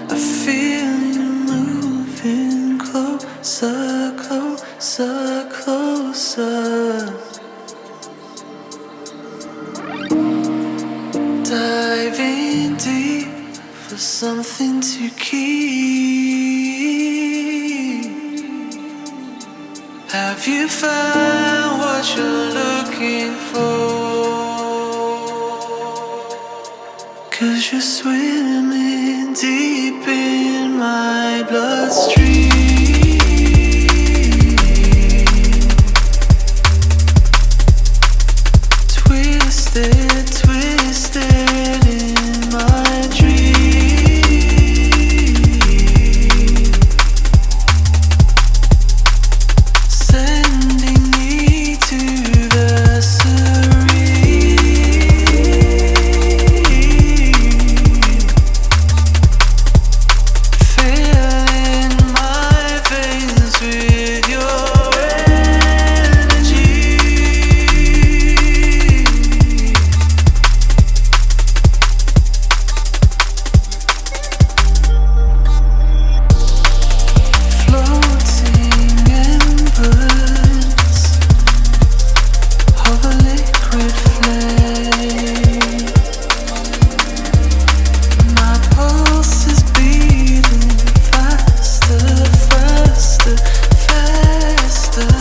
I feel you moving closer, closer, closer. Diving deep for something to keep. Have you found what you're looking for? 'Cause you're swimming deep in my bloodstream. Twisted, twisted in my dream. Sending me to the filling my veins with your energy. Floating embers of a liquid flame. My pulse is beating faster, faster, faster.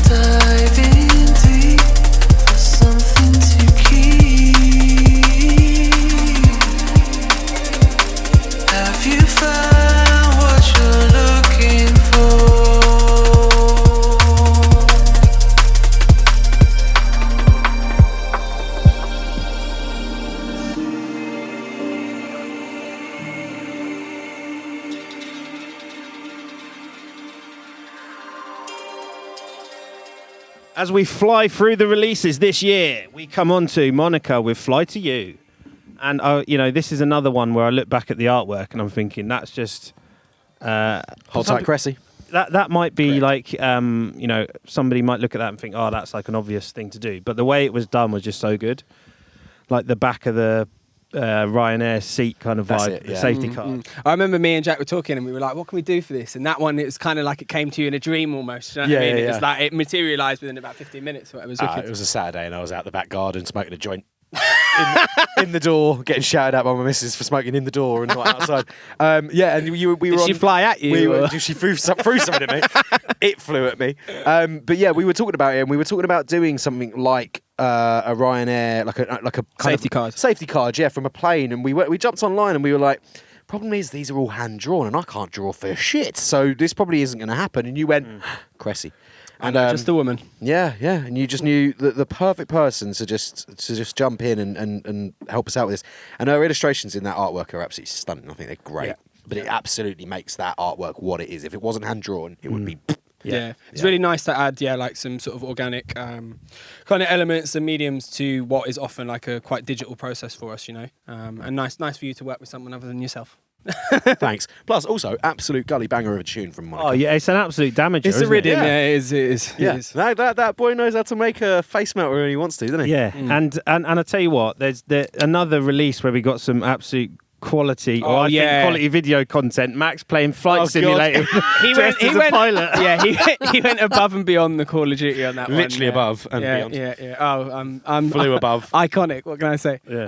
Diving deep for something to keep. Have you found what you're looking for? As we fly through the releases this year, we come on to Monika with Fly to You. And, this is another one where I look back at the artwork and I'm thinking that's just... Hold tight, Cressy. That might be like, somebody might look at that and think, oh, that's like an obvious thing to do. But the way it was done was just so good. Like the back of the Ryanair seat kind of vibe, it, yeah. the safety card. I remember me and Jack were talking and we were like, what can we do for this? And that one, it was kind of like it came to you in a dream almost. You know what I mean? It was like it materialised within about 15 minutes. It was It was a Saturday and I was out the back garden smoking a joint. in the door, getting shouted at by my missus for smoking in the door and not outside. And we were Did she fly at you? She threw something at me. It flew at me. But yeah, we were talking about it, and we were talking about doing something like a Ryanair, like a kind Safety of card. Safety card, yeah, from a plane. And we jumped online and we were like, problem is these are all hand drawn, and I can't draw for shit, so this probably isn't going to happen. And you went, Cressy. And just a woman. Yeah, and you just knew the perfect person to just jump in and help us out with this. And her illustrations in that artwork are absolutely stunning. I think they're great. Yeah. But it absolutely makes that artwork what it is. If it wasn't hand drawn, it would be. Yeah. It's really nice to add, like some sort of organic kind of elements and mediums to what is often like a quite digital process for us, and nice for you to work with someone other than yourself. Thanks. Plus, also, absolute gully banger of a tune from Monika. Oh, yeah, it's an absolute damager, It's a rhythm, isn't it? yeah, it is. Yeah, It is. that boy knows how to make a face melter when he wants to, doesn't he? Yeah, and I tell you what, there's another release where we got some absolute quality, I think quality video content. Max playing Flight Simulator. He went a pilot. Yeah, he went above and beyond the Call of Duty on that one. Literally above and beyond. Yeah. Oh, I'm Flew above. Iconic. What can I say? Yeah.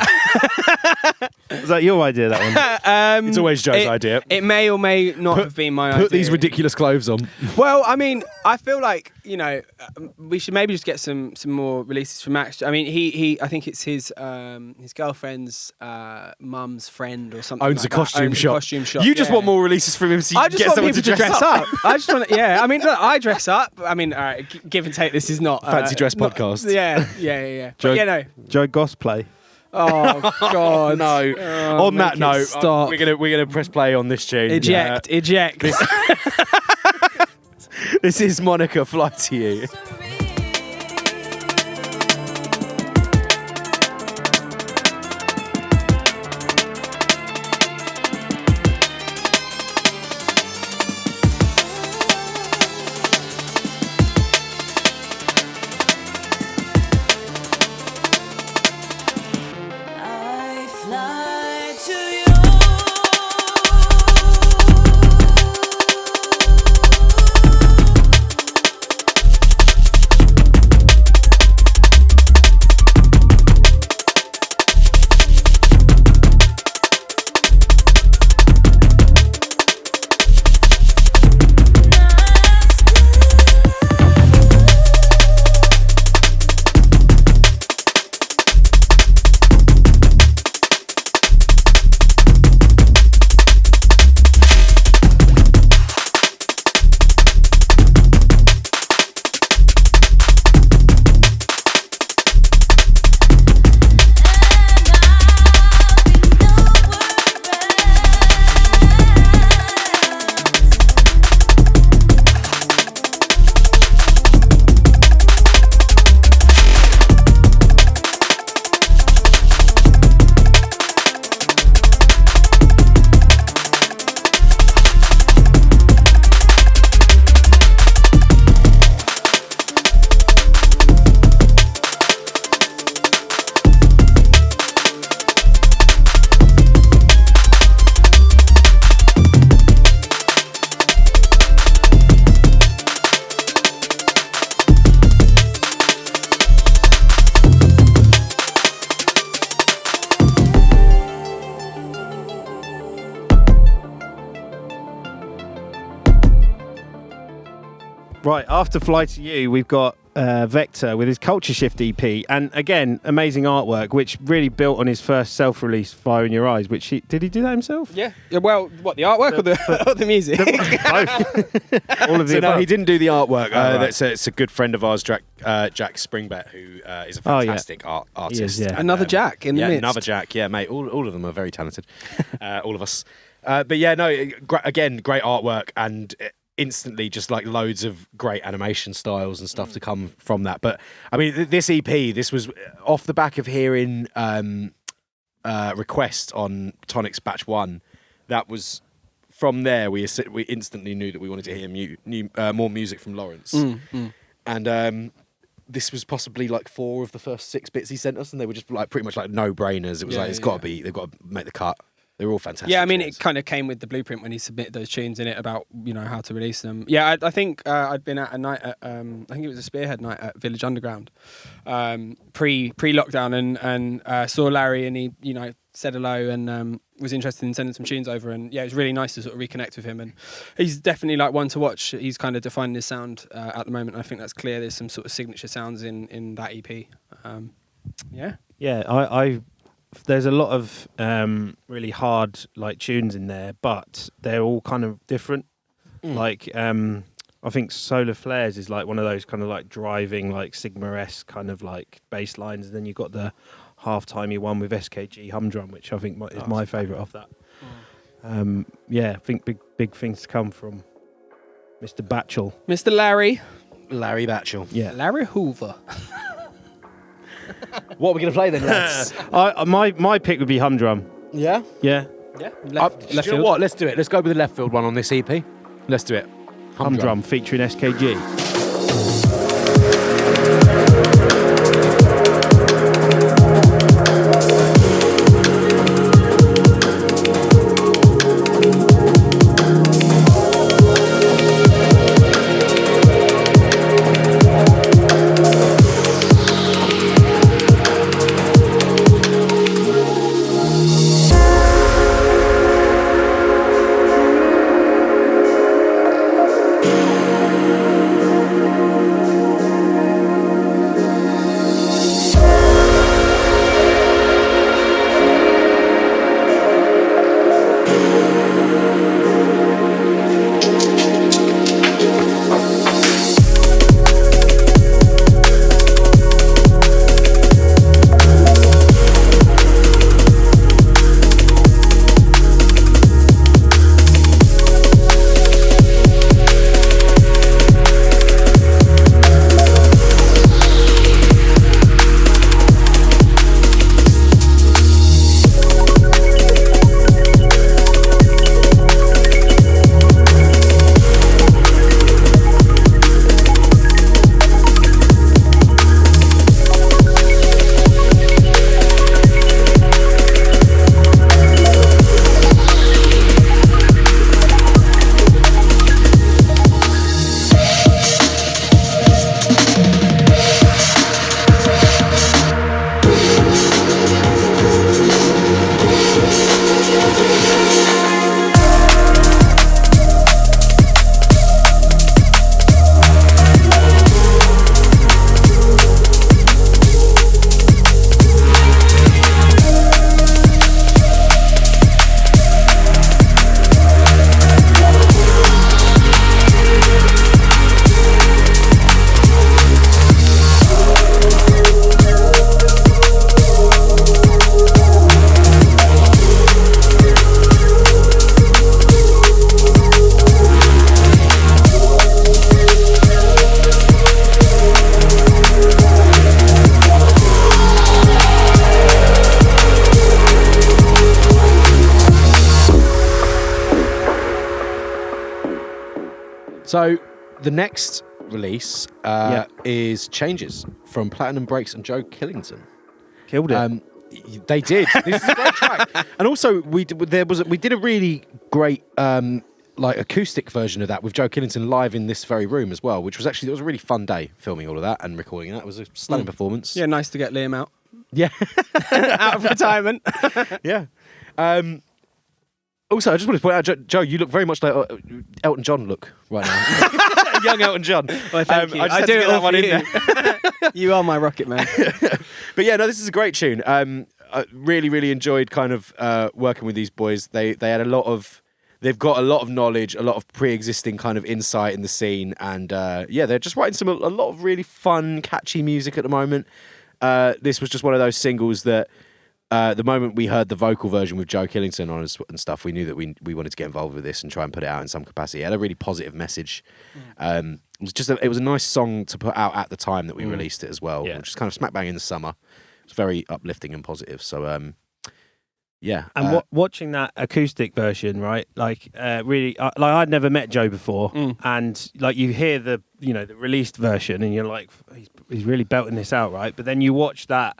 Was that your idea, that one? It's always Joe's idea. It may or may not have been my idea. Put these ridiculous clothes on. Well, I mean, I feel like we should maybe just get some more releases from Max. I mean, he I think it's his girlfriend's mum's friend or something. Owns like a costume that. shop. Costume shop. You just want more releases from him, so you I can just get want someone people to dress up. I just want, I mean, look, I dress up. I mean, all right, give and take. This is not Fancy dress not- podcast. Yeah. Joe, But, no. Joe Goss play. Oh God, No. Oh, On that make it note, stop. we're gonna press play on this tune. Eject. This is Monika, Fly to You. I fly to you. Right, after Fly to You, we've got Vektah with his Culture Shift EP, and again, amazing artwork, which really built on his first self-release, Fire in Your Eyes, which did he do that himself? Yeah. Well, what, the artwork or the music? Both. All of the So no, above. he didn't do the artwork. right. It's a good friend of ours, Jack Springbet, who is a fantastic artist. He is, yeah. Another Jack in the midst. Another Jack, yeah, mate. All of them are very talented. All of us. But yeah, no, again, great artwork, and instantly just like loads of great animation styles and stuff to come from that. But I mean, this EP, this was off the back of hearing Request on Tonics Batch One. That was from there we instantly knew that we wanted to hear more music from Lawrence. And this was possibly like 4 of the first 6 bits he sent us, and they were just like pretty much like no brainers. It was like they've got to make the cut. They were all fantastic. Yeah, I mean, tunes. it kind of came with the blueprint when he submitted those tunes in it about, how to release them. Yeah, I think I'd been at a night at, I think it was a Spearhead night at Village Underground, pre-lockdown, and saw Larry, and he, said hello and was interested in sending some tunes over. And yeah, it was really nice to sort of reconnect with him. And he's definitely like one to watch. He's kind of defining his sound at the moment. I think that's clear. There's some sort of signature sounds in that EP. Yeah, I there's a lot of really hard like tunes in there, but they're all kind of different. Like I think Solar Flares is like one of those kind of like driving like Sigma-esque kind of like bass lines, and then you've got the half-timey one with SKG Humdrum, which I think is my favourite of that. I think big things to come from Mr. Batchel. Mr. Larry Batchel. Yeah, Larry Hoover. What are we going to play then, lads? my pick would be Humdrum. Yeah? Yeah. Yeah. Do Left you know field. what? Let's do it. Let's go with the left field one on this EP. Let's do it. Humdrum featuring SKG. So the next release is Changes from Platinum Breaks and Joe Killington. Killed it. They did. This is a great track. And also we did a really great like acoustic version of that with Joe Killington live in this very room as well, which was it was a really fun day filming all of that and recording that. It was a stunning performance. Yeah, nice to get Liam out. Yeah. Out of retirement. Yeah. Also, I just wanted to point out, Joe, you look very much like Elton John look right now. Young Elton John. Well, thank you. I do that one in there. You are my rocket man. But yeah, no, this is a great tune. I really, really enjoyed kind of working with these boys. They had they've got a lot of knowledge, a lot of pre-existing kind of insight in the scene, and they're just writing a lot of really fun, catchy music at the moment. This was just one of those singles that the moment we heard the vocal version with Joe Killington on and stuff, we knew that we wanted to get involved with this and try and put it out in some capacity. It had a really positive message. It was a nice song to put out at the time that we released it as well, which is kind of smack bang in the summer. It's very uplifting and positive. So yeah. And watching that acoustic version, right? Like really, like I'd never met Joe before, and like you hear the the released version, and you're like, he's really belting this out, right? But then you watch that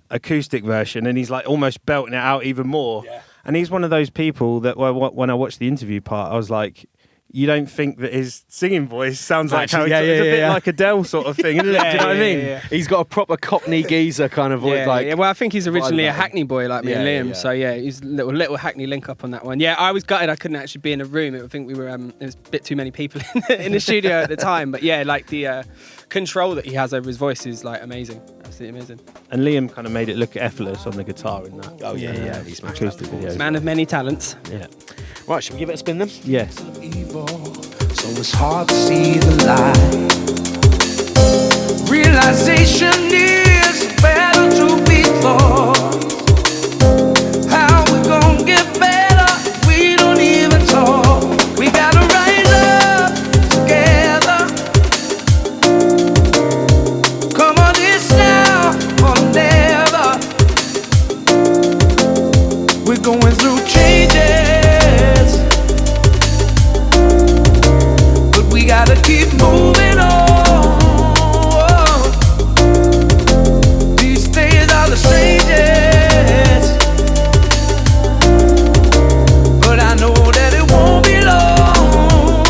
acoustic version and he's like almost belting it out even more. And he's one of those people that when I watched the interview part, I was like, you don't think that his singing voice sounds like how it's a bit like Adele sort of thing, isn't it? Do you know what I mean? Yeah. He's got a proper Cockney geezer kind of voice. Well, I think he's originally a Hackney boy like me and Liam. So he's little Hackney link up on that one. Yeah, I was gutted I couldn't actually be in a room. I think we were there was a bit too many people in the studio at the time. But yeah, like the control that he has over his voice is like amazing. Absolutely amazing. And Liam kind of made it look effortless on the guitar in that. Oh yeah. He smashed acoustic videos. Man of many talents. Yeah. Right, should we give it a spin then? Yes. Evil, so it's hard to see the light. Realization is better to be thought. How we gonna get better? We don't even talk. We gotta rise up together. Come on, it's now or never. We're going through changes. We gotta keep moving on. These days are the strangest, but I know that it won't be long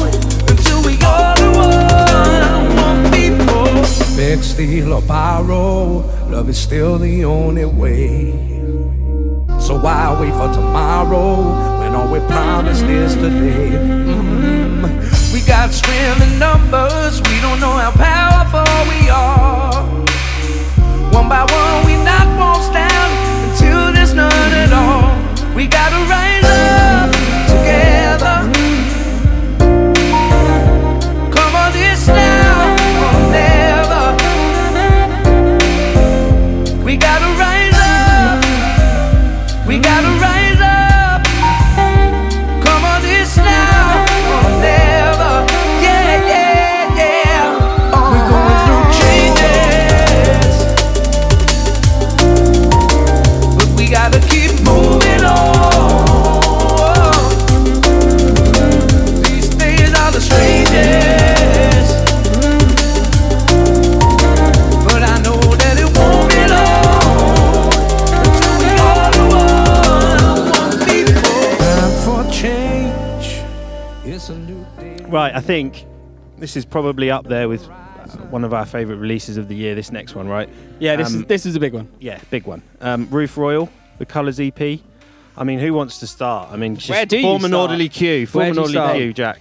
until we all are one people. Beg, steal, or borrow, love is still the only way. So why wait for tomorrow when all we promised is today? We got strength in numbers, we don't know how powerful we are. One by one we knock walls down until there's none at all. We gotta rise up together. Come on, it's now or never. We gotta rise up. We gotta rise up. Come on, it's now or never. We're going through changes, but we gotta keep moving on. These days are the strangest, but I know that it won't be long until we all are one people. Time for change. It's a new day. Right, I think this is probably up there with one of our favourite releases of the year, this next one, right? Yeah, this is a big one. Yeah, big one. Ruth Royal, the Colours EP. I mean, who wants to start? I mean, just Where do you form an start? orderly queue. Form Where an do you orderly start? queue, Jack.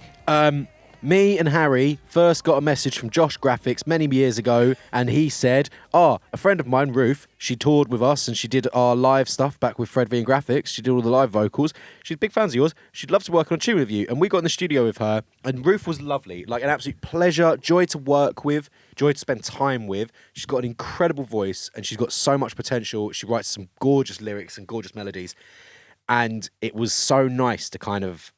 Me and Harry first got a message from Josh Graphics many years ago, and he said, a friend of mine, Ruth, she toured with us and she did our live stuff back with Fred V and Graphics. She did all the live vocals. She's big fans of yours. She'd love to work on a tune with you. And we got in the studio with her, and Ruth was lovely, like an absolute pleasure, joy to work with, joy to spend time with. She's got an incredible voice and she's got so much potential. She writes some gorgeous lyrics and gorgeous melodies. And it was so nice to kind of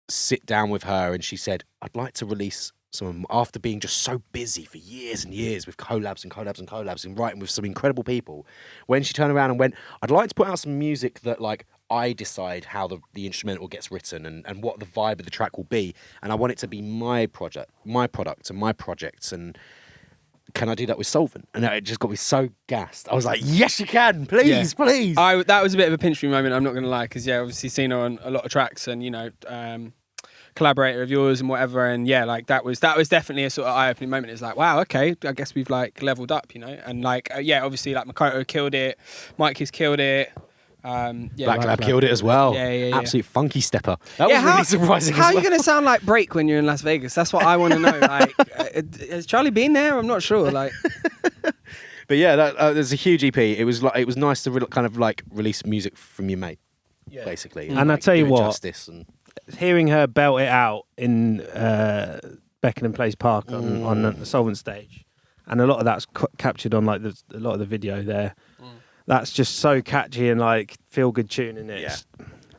sit down with her, and she said, I'd like to release some, after being just so busy for years and years with collabs and writing with some incredible people, when she turned around and went, I'd like to put out some music that like I decide how the instrumental gets written and what the vibe of the track will be, and I want it to be my product and my projects, and can I do that with Soulvent? And it just got me so gassed. I was like, yes you can, please. That was a bit of a pinch me moment, I'm not going to lie, because obviously seen her on a lot of tracks and collaborator of yours and whatever, and that was definitely a sort of eye-opening moment. It's like, wow, okay, I guess we've like leveled up, and obviously like Monaco killed it, Mike has killed it. Blacklab killed it as well. Yeah. Absolute funky stepper. That was really surprising. How as are well. you going to sound like Break when you're in Las Vegas? That's what I want to know. Like, has Charlie been there? I'm not sure. Like, but yeah, there's a huge EP. It was nice to kind of like release music from your mate, basically. And I tell you do it what, justice and hearing her belt it out in Beckenham Place Park on the Soulvent stage, and a lot of that's captured on like a lot of the video there. that's just so catchy and like feel good tune in it. Yeah.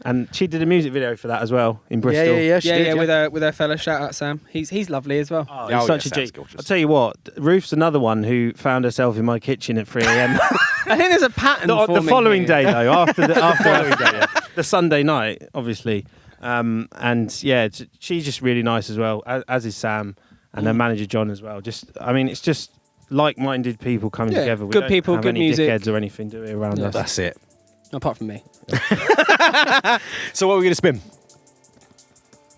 And she did a music video for that as well in Bristol. Yeah. With her fella. Shout out Sam. He's lovely as well. Oh, he's such a G. I'll tell you what, Ruth's another one who found herself in my kitchen at 3 a.m. I think there's a pattern. The following day though, after the Sunday night, obviously. And yeah, she's just really nice as well, as is Sam and her manager John as well. It's just like-minded people coming together. We good don't people, have good any music, dickheads or anything do it around us. That's it. Apart from me. So what are we going to spin?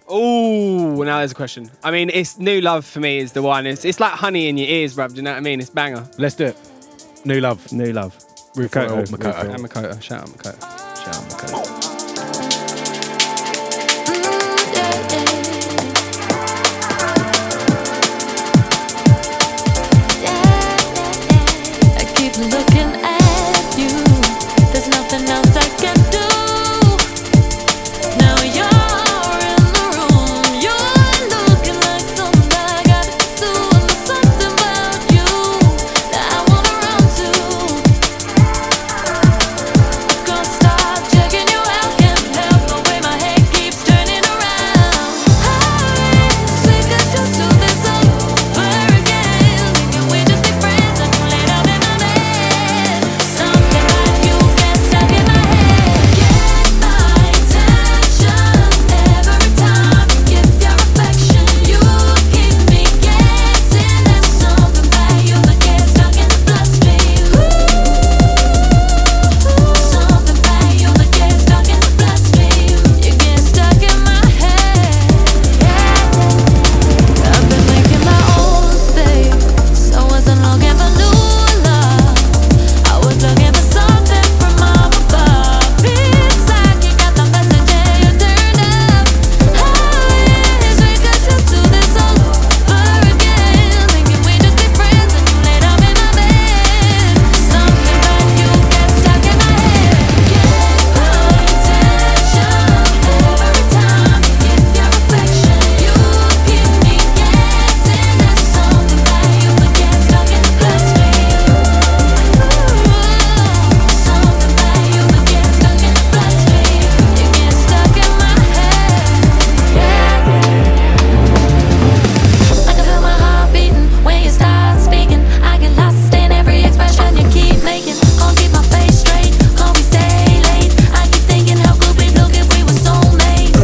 Oh, now there's a question. I mean, it's New Love for me is the one. It's like honey in your ears, bruv. Do you know what I mean? It's banger. Let's do it. New Love. Makoto. Makoto. And Makoto. Shout out Makoto. Looking at you, there's nothing else I can do. Now you're in the room, you're looking like something I got to do. And there's something about you that I wanna run to. Gonna start checking you out, can't help the way my head keeps turning around. I wish we could just do this over again. Thinking we just be friends and you laid out in my bed. Something about you gets stuck in my head. Get my attention every time you give your affection. You keep me guessing. There's something about you that gets stuck in the bloodstream. Something about you that gets stuck in the bloodstream. You get stuck in my head. I've been making my own space. I wasn't looking for new love. I was looking for something from up above. Feels like you got the message and you turned up. I wish we could just do this all over again. Thinking we just be friends and you laid up in my bed. Something about you gets stuck in my head. Get my attention every time you give your affection. You keep me guessing. There's something about you that gets stuck in the bloodstream. Something about you that gets stuck in the bloodstream. You get stuck in my head. I can feel my heart beating when you start speaking. I get lost in every expression you keep making. Can't keep my face straight, can't we stay late? I keep thinking how good we'd look if we were soulmates.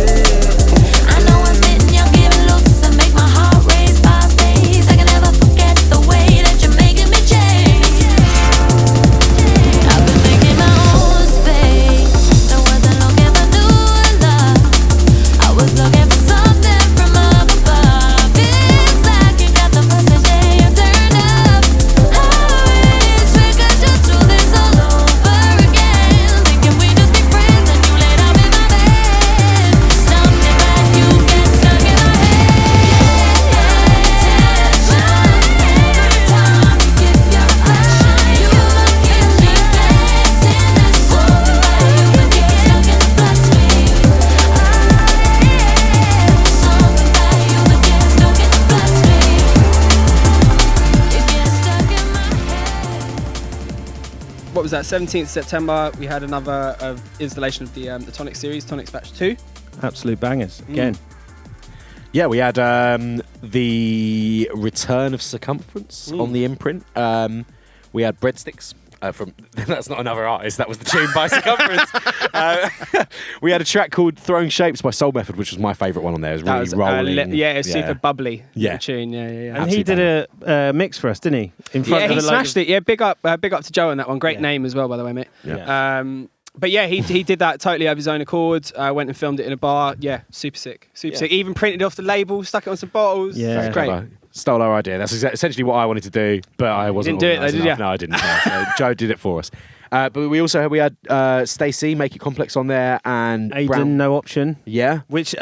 I know I'm spitting your giving looks that make my heart race fast pace. I can never forget the way that you're making me change. I've been making my own space. I wasn't looking for new love. I was looking for something from up above. Feels like you got the message and you turned up. I wish we could just do this all over again. Thinking we just be friends and you laid up in my bed. Something about you gets stuck in my head. Attention every time you give your affection. You keep me guessing. There's something about you that gets stuck in the bloodstream. Something about you that gets stuck in the bloodstream. You get stuck in my head. What was that? 17th September. We had another installation of the Tonics series, Tonics Batch 2. Absolute bangers again. Yeah, we had the return of Circumference on the imprint. We had Breadsticks from... That's not another artist. That was the tune by Circumference. We had a track called Throwing Shapes by Soul Method, which was my favourite one on there. It was really rolling. It was super bubbly. Yeah. Tune. Yeah. And he did a mix for us, didn't he? In front of He the smashed it. Yeah, big up to Joe on that one. Great name as well, by the way, mate. Yeah. But yeah, he did that totally of his own accord. Went and filmed it in a bar. Yeah, super sick. Sick. Even printed it off the label, stuck it on some bottles. Yeah. It was great. Clever. Stole our idea. That's essentially what I wanted to do, but I wasn't. Didn't do it though, did enough. you? No, I didn't. No. So Joe did it for us. But we also had Stacey, Make It Complex on there, and Aiden, Brown. No Option. Yeah. Which, do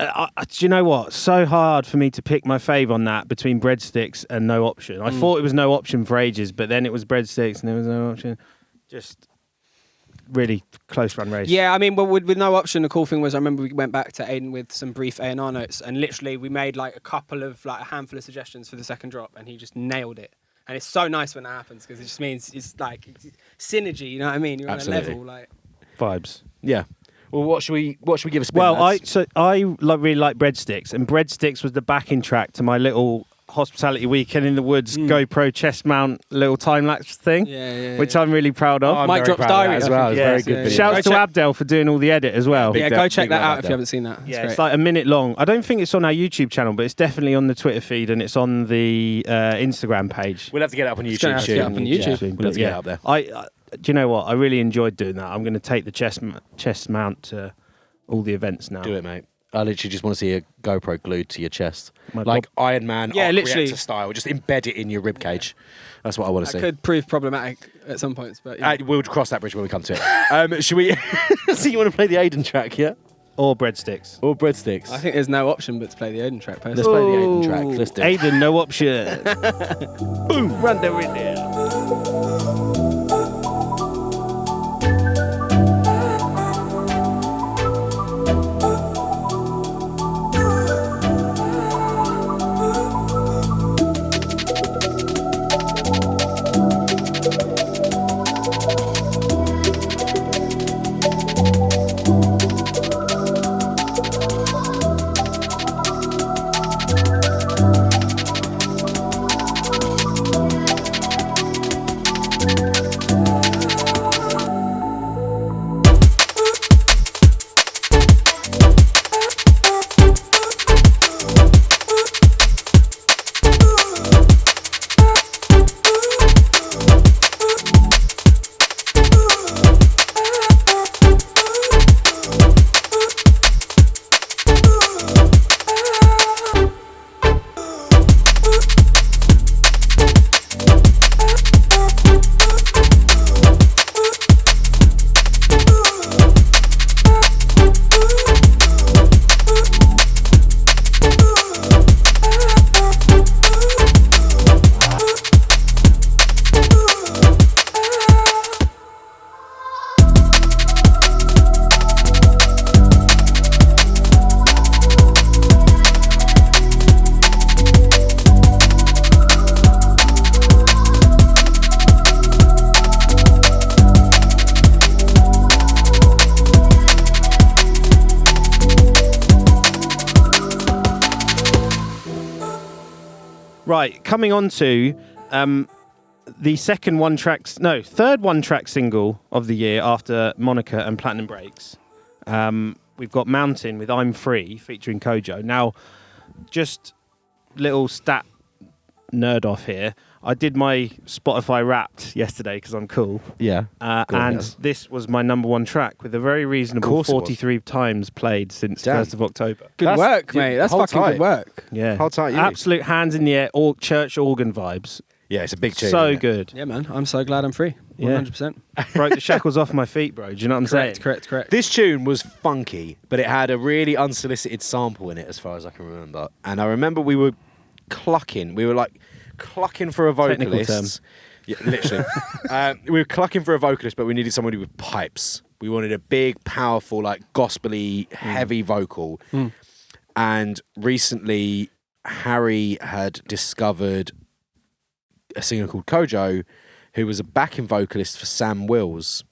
you know what? So hard for me to pick my fave on that between Breadsticks and No Option. I thought it was No Option for ages, but then it was Breadsticks and there was No Option. Just really close run race. Yeah, I mean, with No Option, the cool thing was I remember we went back to Aiden with some brief A&R notes, and literally we made like a handful of suggestions for the second drop, and he just nailed it. And it's so nice when that happens because it just means it's like synergy. You know what I mean? You're Absolutely. on a level like Vibes. Yeah. Well, what should we give a spin? Well, lads? I really like Breadsticks, and Breadsticks was the backing track to my little hospitality weekend in the woods GoPro chest mount little time lapse thing, which I'm really proud of. I'm Mike very Drop's proud of that Diary as well. It's very good video. Shouts to Abdel for doing all the edit as well. Big go check that love out if Abdel. you haven't seen that. Yeah, it's like a minute long. I don't think it's on our YouTube channel, but it's definitely on the Twitter feed and it's on the Instagram page. We'll have to get it up on YouTube. gonna have to get up on YouTube. We'll have to get it up there. Do you know what? I really enjoyed doing that. I'm going to take the chest mount to all the events now. Do it, mate. I literally just want to see a GoPro glued to your chest, My like Iron Man, Yeah, arc literally. reactor style. Just embed it in your rib cage. That's what I want to That see. could prove problematic at some points, but We'll cross that bridge when we come to it. Should we? So you want to play the Aiden track, yeah? Or Breadsticks. Or Breadsticks? I think there's no option but to play the Aiden track. Let's Personally. play the Aiden track. Let's do it. Aiden, no option. Boom, run the window. Right, coming on to the third one-track single of the year after Monika and Platinum Breaks. We've got Mountain with I'm Free featuring Kojo. Now, just little stat nerd off here. I did my Spotify Wrapped yesterday because I'm cool. Yeah. And this was my number one track with a very reasonable 43 times played since 1st of October. Good That's- work, mate. That's hold fucking tight. good work. Yeah. Hold tight, you. Absolute hands in the air, church organ vibes. Yeah, it's a big tune. So isn't it? good. Yeah, man. I'm so glad I'm free. Yeah. 100%. Broke the shackles off my feet, bro. Do you know what I'm saying? Correct. This tune was funky, but it had a really unsolicited sample in it, as far as I can remember. And I remember we were clucking. We were like clucking for a Technical vocalist. Yeah, literally. We were clucking for a vocalist, but we needed somebody with pipes. We wanted a big, powerful, like gospel-y, heavy vocal. And recently, Harry had discovered a singer called Kojo, who was a backing vocalist for Sam Wills.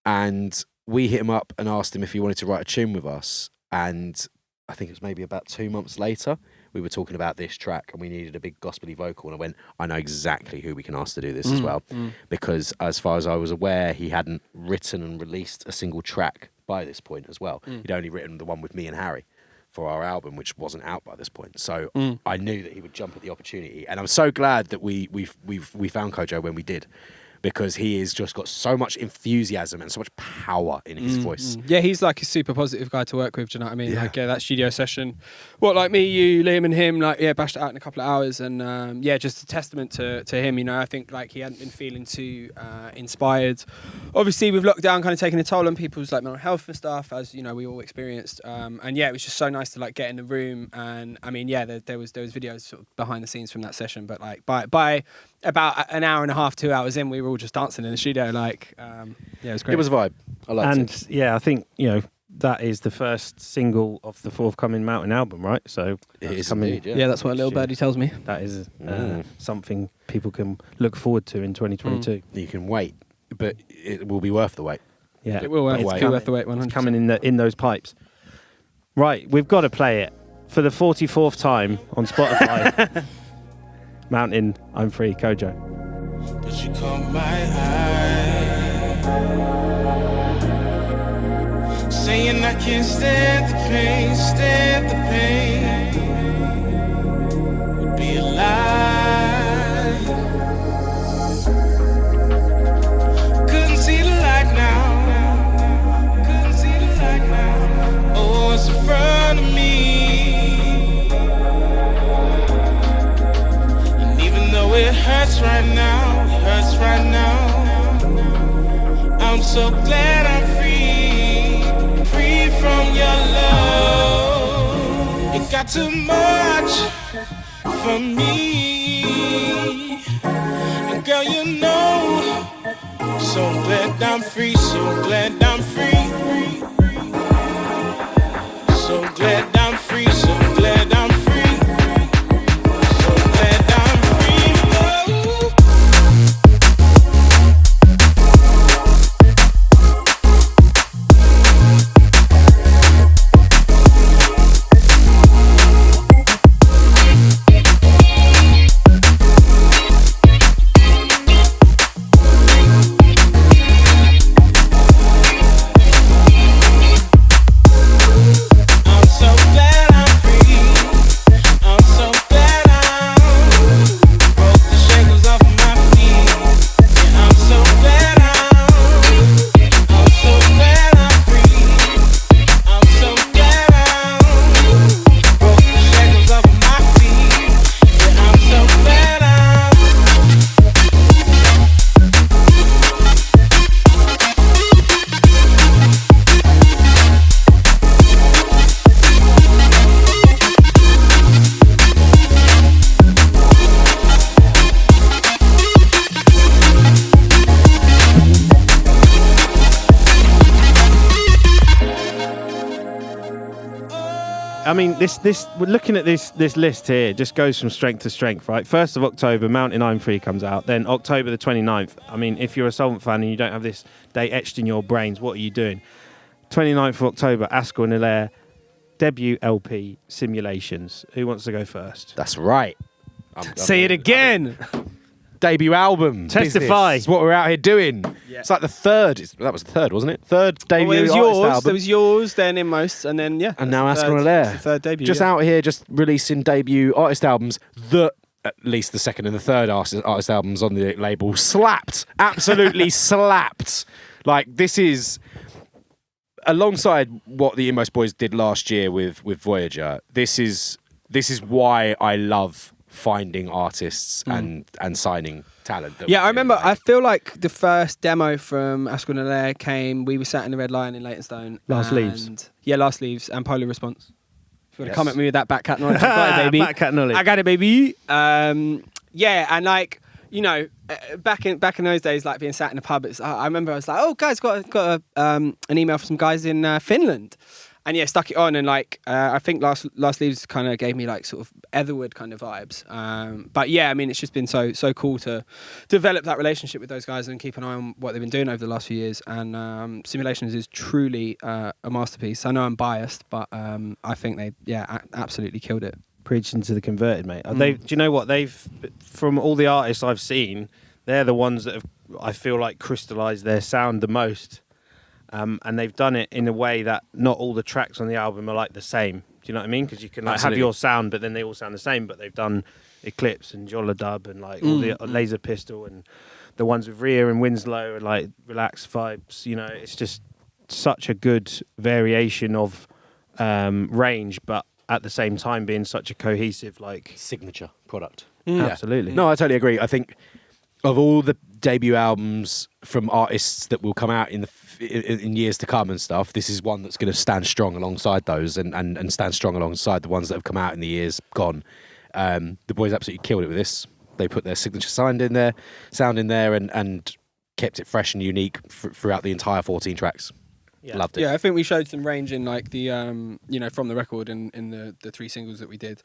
And we hit him up and asked him if he wanted to write a tune with us. And I think it was maybe about 2 months later, we were talking about this track and we needed a big gospel-y vocal. And I went, I know exactly who we can ask to do this as well. Because as far as I was aware, he hadn't written and released a single track by this point as well. He'd only written the one with me and Harry for our album, which wasn't out by this point. So I knew that he would jump at the opportunity. And I'm so glad that we found Kojo when we did, because he has just got so much enthusiasm and so much power in his voice. Yeah, he's like a super positive guy to work with, do you know what I mean? Like, that studio session, like me, you, Liam and him, bashed it out in a couple of hours. And just a testament to him, you know. I think like he hadn't been feeling too inspired. Obviously, with lockdown kind of taking a toll on people's like mental health and stuff, as you know, we all experienced. It was just so nice to like get in the room. And I mean, there was videos sort of behind the scenes from that session, but like by about an hour and a half, 2 hours in, we were all just dancing in the studio. Like, it was great. It was a vibe. I liked it. And yeah, I think, you know, that is the first single of the forthcoming Mountain album, right? So It is coming. indeed, Yeah, that's what little birdie tells me. That is something people can look forward to in 2022. You can wait, but it will be worth the wait. Yeah, It will It's be coming. worth the wait. 100%. It's coming in those pipes. Right, we've got to play it for the 44th time on Spotify. Mountain, I'm Free, Kojo. But you caught my eye, saying I can't stand the pain, would be a lie. Couldn't see the light now, oh, it's in front of me. And even though it hurts right now, I'm so glad I'm free from your love. It got too much for me, and girl, you know, so glad I'm free, so glad I'm free, so glad I'm free, so glad I'm free, so glad I'm free. Oh. I mean, this we're looking at this list here, it just goes from strength to strength, right? 1st of October, Mountain I'm Free comes out. Then October the 29th. I mean, if you're a Soulvent fan and you don't have this date etched in your brains, what are you doing? 29th of October, Askel Elere, debut LP, Simulations. Who wants to go first? That's right. Say it again. Debut album. Testify. It's what we're out here doing. Yeah. It's like the third. That was the third, wasn't it? Third debut Well, it was artist yours. album. There was yours, then InMost, and then and now that's the Askel third- Elere. that's the third debut. Just out here, just releasing debut artist albums that, at least the second and the third artist albums on the label, slapped. Absolutely slapped. Like, this is, alongside what the InMost boys did last year with Voyager, this is why I love finding artists and signing talent. That Yeah, we I remember. do. I feel like the first demo from Askel Elere came. We were sat in the Red Lion in Leytonstone. Last and- Leaves. Yeah, Last Leaves and Polar Response. If you want to Yes. comment me with that back cat knowledge, I got it, baby. Back cat knowledge. I got it, baby. Yeah, and like, you know, back in those days, like being sat in a pub, I remember I was like, oh, guys, got an email from some guys in Finland. And yeah, stuck it on, and like I think Last Leaves kind of gave me like sort of Etherwood kind of vibes. But yeah, I mean, it's just been so cool to develop that relationship with those guys and keep an eye on what they've been doing over the last few years. And Simulations is truly a masterpiece. I know I'm biased, but I think they absolutely killed it. Preaching to the converted, mate. Do you know what? From all the artists I've seen, they're the ones that have, I feel like, crystallised their sound the most. And they've done it in a way that not all the tracks on the album are like the same. Do you know what I mean? Because you can like, have your sound, but then they all sound the same. But they've done Eclipse and Jolla Dub and like all the Laser Pistol and the ones with Rhea and Winslow and like relaxed vibes. You know, it's just such a good variation of range, but at the same time being such a cohesive like signature product. Absolutely. No, I totally agree. I think of all the debut albums from artists that will come out in years to come and stuff, this is one that's going to stand strong alongside those and stand strong alongside the ones that have come out in the years gone. The boys absolutely killed it with this. They put their signature sound in there, and kept it fresh and unique throughout the entire 14 tracks. Loved it. Yeah, I think we showed some range in like the from the record in the 3 singles that we did.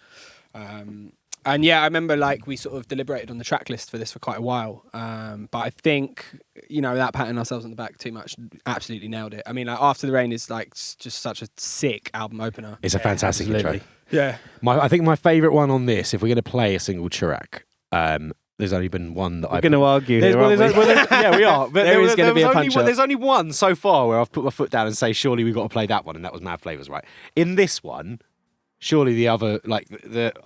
And yeah, I remember like we sort of deliberated on the track list for this for quite a while. But I think, without patting ourselves on the back too much, absolutely nailed it. I mean, like After the Rain is like just such a sick album opener. It's a fantastic intro. Yeah. I think my favourite one on this, if we're going to play a single track, there's only been one that We're going to argue here, aren't we? Yeah, we are. But There is going to be a punch-up. There's only one so far where I've put my foot down and say, surely we've got to play that one, and that was Mad Flavours, right? In this one, surely the other, like,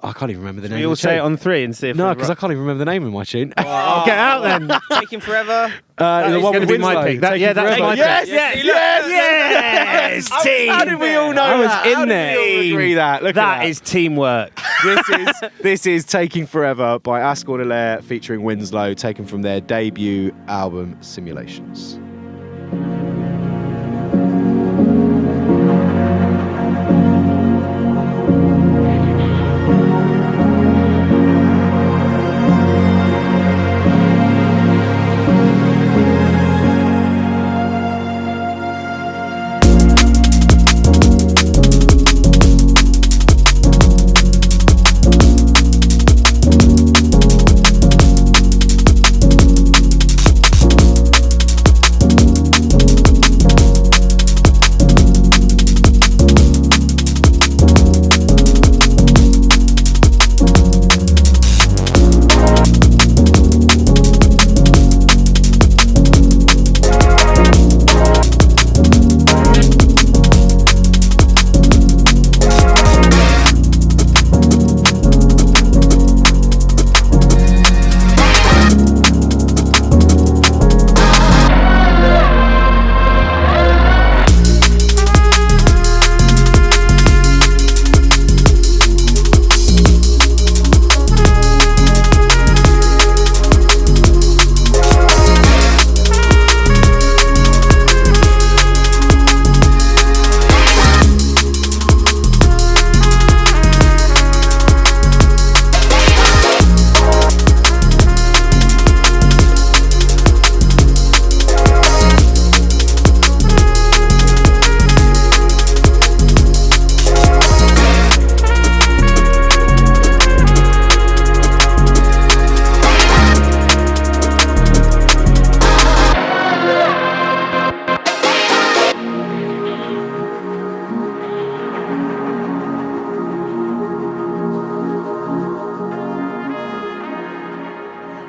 I can't even remember the name We of all the say it tune. on 3 and see if... No, because I can't even remember the name of my tune. I'll get out then. Taking forever. The is one gonna with be my Winslow. pick. That's Taking my Forever. pick. Yes, team. How did we all know I was that? in How did there. we all agree that? Look at That is teamwork. This is Taking Forever by Askel Elere featuring Winslow, taken from their debut album Simulations.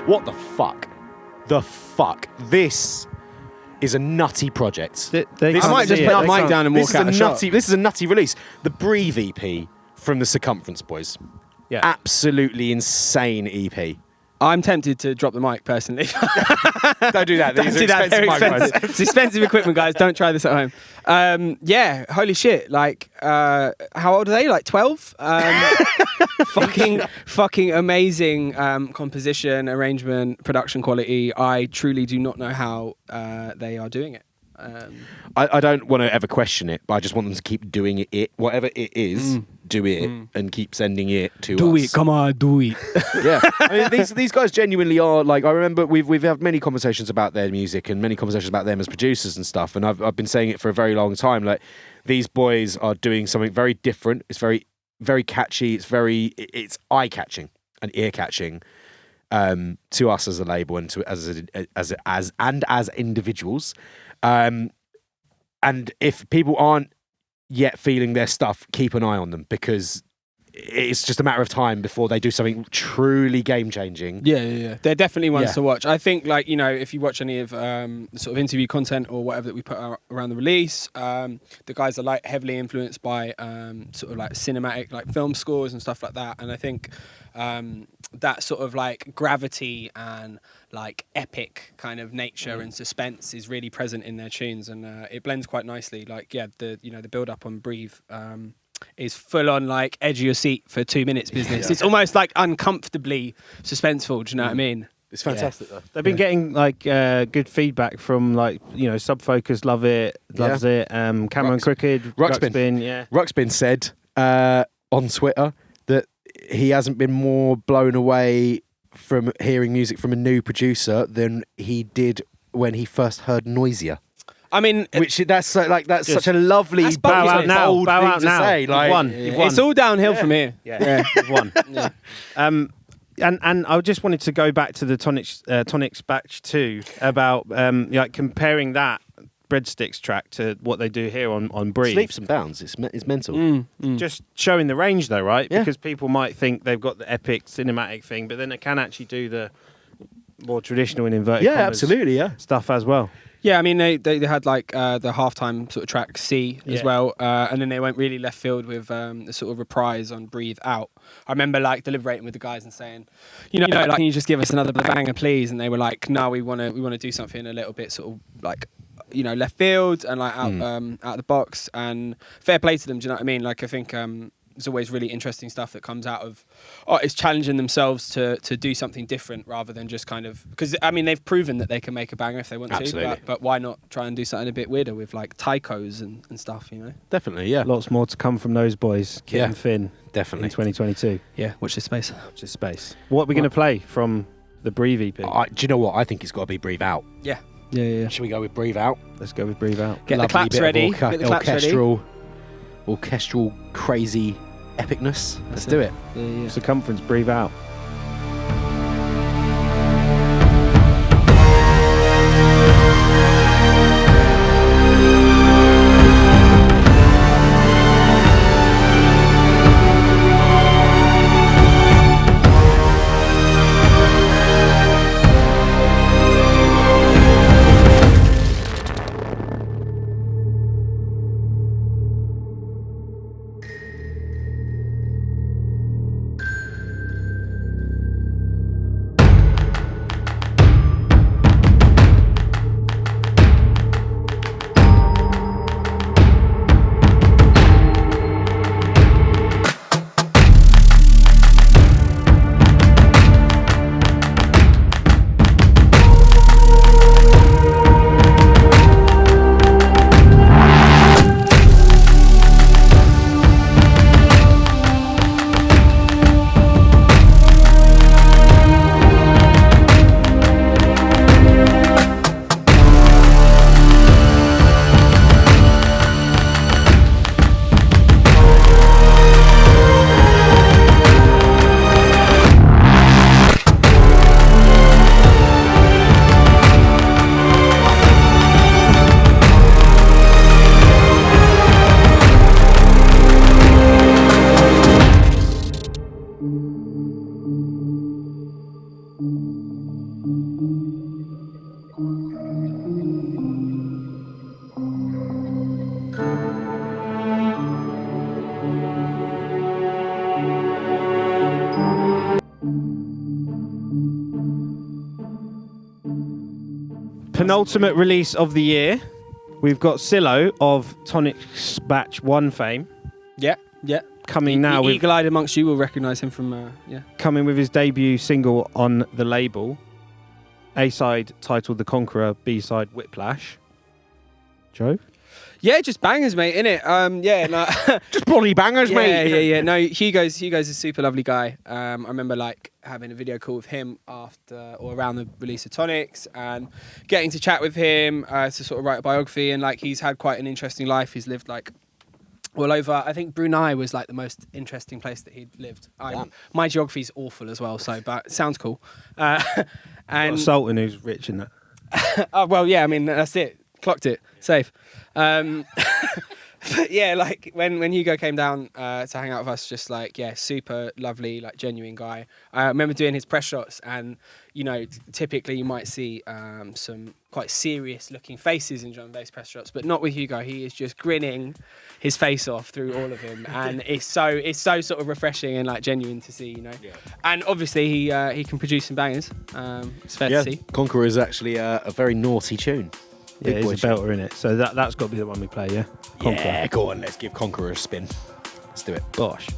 What the fuck? The fuck? This is a nutty project. They I can't might just see put it. the They mic can't- down and This walk is out a the shop. nutty. This is a nutty release. The Breathe EP from the Circumference boys. Yeah. Absolutely insane EP. I'm tempted to drop the mic personally. Don't do that. Don't These are do that. They're expensive microphones. expensive. It's expensive equipment, guys. Don't try this at home. Yeah, holy shit. Like, how old are they? Like 12? Fucking amazing composition, arrangement, production quality. I truly do not know how they are doing it. I don't want to ever question it, but I just want them to keep doing it. Whatever it is, do it and keep sending it to us. Do it, come on, do it. Yeah, I mean, these guys genuinely are like. I remember we've had many conversations about their music and many conversations about them as producers and stuff. And I've been saying it for a very long time. Like, these boys are doing something very different. It's very, very catchy. It's eye catching and ear catching to us as a label and to as individuals. And if people aren't yet feeling their stuff, keep an eye on them, because it's just a matter of time before they do something truly game-changing. Yeah. They're definitely ones Yeah. to watch. I think, like, you know, if you watch any of the sort of interview content or whatever that we put out around the release, the guys are like heavily influenced by sort of like cinematic, like film scores and stuff like that. And I think that sort of like gravity and like epic kind of nature and suspense is really present in their tunes, and it blends quite nicely. Like, yeah, the build up on Breathe is full on like edge of your seat for 2 minutes business. It's almost like uncomfortably suspenseful. Do you know what I mean? It's fantastic though. They've been getting like good feedback from like Subfocus loves it. Cameron Rux- Crooked, Ruxpin. Ruxpin, yeah. Ruxpin said on Twitter that he hasn't been more blown away from hearing music from a new producer than he did when he first heard Noisia. I mean, that's such a lovely That's bow out now. bold Bow thing out to now. say. You've Like, won. You've won. it's all downhill from here. Yeah, you've won. Yeah. And I just wanted to go back to the Tonics Batch 2 about like comparing that Breadsticks track to what they do here on Breathe. Leaps and bounds. It's mental. Just showing the range though, right? Yeah. Because people might think they've got the epic cinematic thing, but then they can actually do the more traditional and inverted Yeah, commas absolutely. Yeah. stuff as well. Yeah, I mean they had like the halftime sort of track C as Yeah. well, and then they went really left field with the sort of reprise on Breathe Out. I remember like deliberating with the guys and saying, like, can you just give us another banger, please? And they were like, no, we want to do something a little bit sort of like, left field and like out of the box. And fair play to them. Do you know what I mean? Like I think there's always really interesting stuff that comes out of artists challenging themselves to do something different rather than just kind of, because I mean they've proven that they can make a banger if they want Absolutely. to, but why not try and do something a bit weirder with like taikos and stuff, Definitely. Yeah. Lots more to come from those boys, Kit Yeah. and Finn, Definitely. in 2022. Yeah, watch this space. Which is space. What are we going to play from the Breathe EP? Do you know what? I think it's got to be Breathe Out. Yeah. Should we go with Breathe Out? Let's go with Breathe Out. Get the Lovely claps bit of ready. Get the claps ready. orchestral crazy epicness. Let's do it. Yeah. Circumference, Breathe Out. Penultimate release of the year. We've got Cillo of Tonics Batch One fame. Yeah. Coming now with Eagle-eyed amongst you will recognise him from coming with his debut single on the label. A-side titled The Conqueror, B-side Whiplash. Joe? Yeah, just bangers, mate, innit? Just bloody bangers, mate. Yeah. No, Hugo's a super lovely guy. I remember like having a video call with him after or around the release of Tonics and getting to chat with him to sort of write a biography, and like he's had quite an interesting life. He's lived like all over. I think Brunei was like the most interesting place that he'd lived. My geography's awful as well, but it sounds cool. And Sultan, who's rich in that. oh well, yeah. I mean that's it. Clocked it. Safe. But yeah, like when Hugo came down to hang out with us, just like super lovely, like genuine guy. I remember doing his press shots, and typically you might see some quite serious looking faces in drum and bass press shots, but not with Hugo. He is just grinning his face off through all of him, and it's so sort of refreshing and like genuine to see, Yeah. And obviously he can produce some bangers. It's fair to see. Conqueror is actually a very naughty tune. Yeah, it's a belter in it. So that's got to be the one we play, yeah? Conqueror. Yeah, go on, let's give Conqueror a spin. Let's do it. Bosh.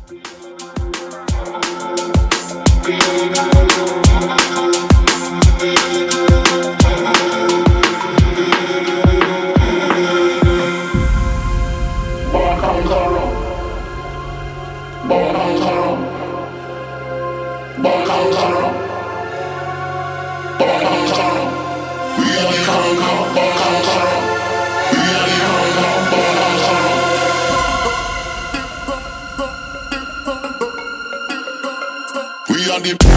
We are the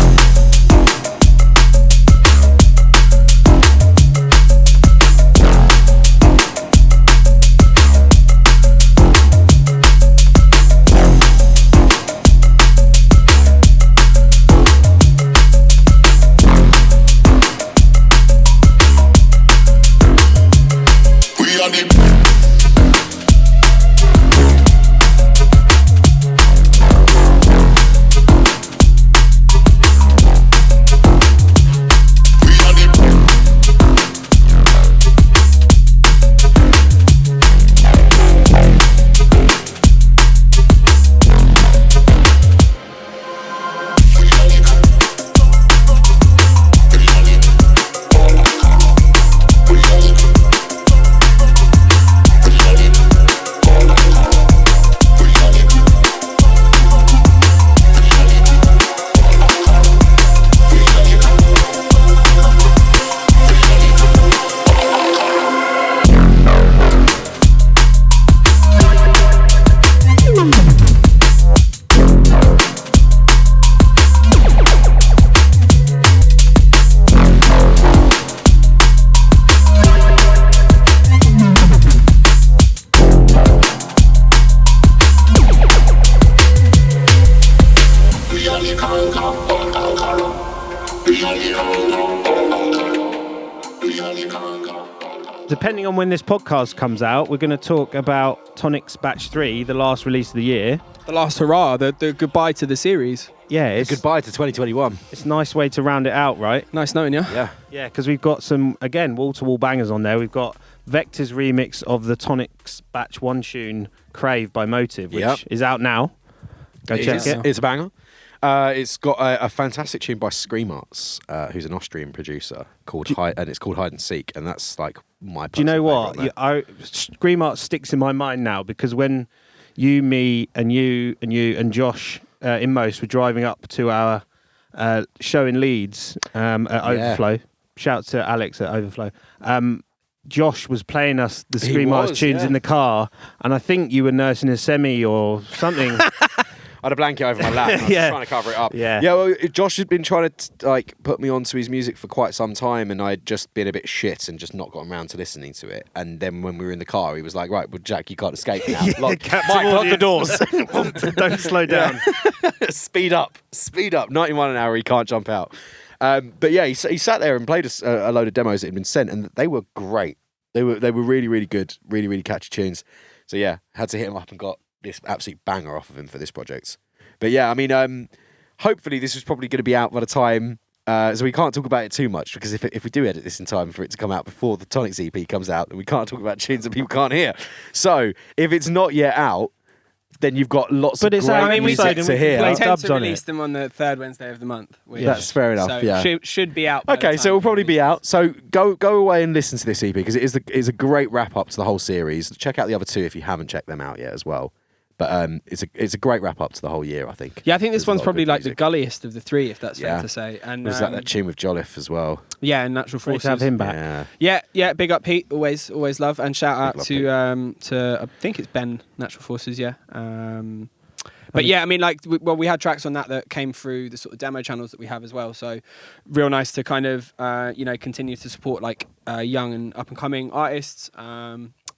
Depending on when this podcast comes out, we're going to talk about Tonics Batch 3, the last release of the year. The last hurrah, the goodbye to the series. Yeah, it's Goodbye to 2021. It's a nice way to round it out, right? Nice knowing you. Yeah. Yeah, because we've got some, again, wall-to-wall bangers on there. We've got Vektah's remix of the Tonics Batch One tune, Crave by Motive, which is out now. Go check it. It's a banger. It's got a fantastic tune by Scream Arts, who's an Austrian producer, and it's called Hide and Seek, and that's like my. Do you know personal favourite what? Scream Arts sticks in my mind now because when you, me, and Josh InMost were driving up to our show in Leeds at Overflow. Shout out to Alex at Overflow. Josh was playing us the Scream Arts tunes in the car, and I think you were nursing a semi or something. I had a blanket over my lap. And I was trying to cover it up. Yeah. Well, Josh had been trying to put me onto his music for quite some time, and I'd just been a bit shit and just not gotten around to listening to it. And then when we were in the car, he was like, "Right, well, Jack, you can't escape now. Mike, lock the doors. Don't slow down. Speed up. 91 an hour. He can't jump out." But yeah, he sat there and played us a load of demos that had been sent, and they were great. They were really, really good, really, really catchy tunes. So yeah, had to hit him up and got this absolute banger off of him for this project. But yeah, I mean, hopefully this is probably going to be out by the time, so we can't talk about it too much, because if we do edit this in time for it to come out before the Tonics EP comes out, then we can't talk about tunes that people can't hear. So if it's not yet out, then you've got lots of great music to hear. We tend to release them on the third Wednesday of the month. That's fair enough. So should be out. Okay, so it'll probably be out. So go away and listen to this EP, because it is a great wrap up to the whole series. Check out the other two if you haven't checked them out yet as well. But it's a great wrap up to the whole year, I think. Yeah, I think this one's probably like the gulliest of the three, if that's fair to say. And was that tune with Jolliffe as well? Yeah, and Natural Forces. To have him back. Yeah. Big up Pete, always love, and shout out to I think it's Ben Natural Forces. Yeah. But yeah, I mean, we had tracks on that came through the sort of demo channels that we have as well. So real nice to kind of continue to support young and up and coming artists.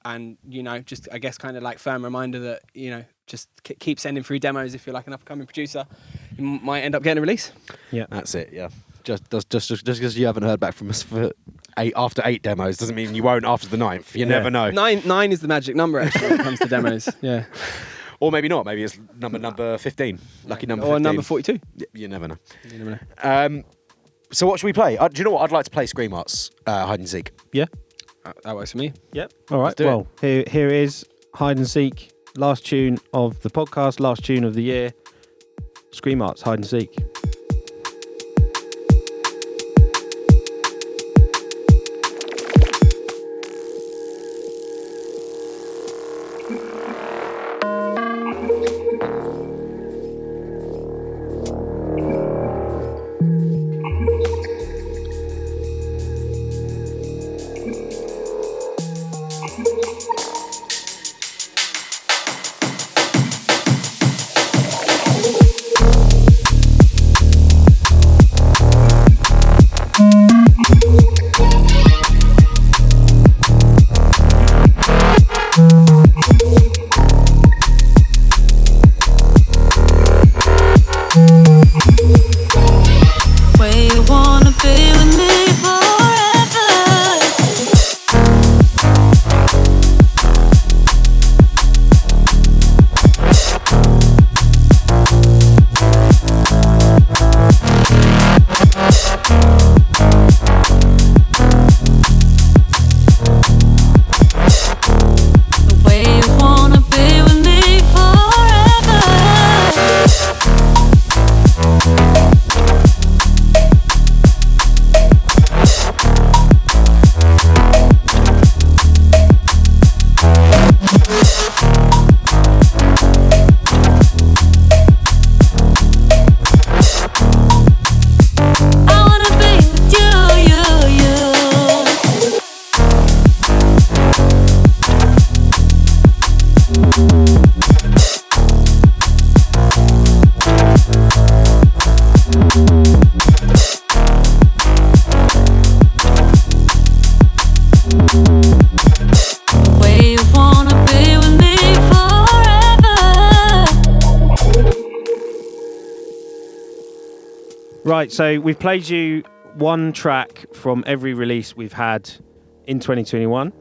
And just I guess kind of firm reminder that just keep sending through demos if you're like an up and coming producer. You might end up getting a release. Yeah, that's it. Yeah, just because you haven't heard back from us after 8 demos doesn't mean you won't after the 9th. You never know. 9 is the magic number actually when it comes to demos. Yeah. Or maybe not. Maybe it's number 15. Lucky number 15. Or number 42. You never know. So what should we play? Do you know what? I'd like to play Scream Arts Hide and Seek. Yeah. That works for me. Yep. All right. Well, here is Hide and Seek. Last tune of the podcast. Last tune of the year. Scream Arts Hide and Seek. Right, so we've played you one track from every release we've had in 2021,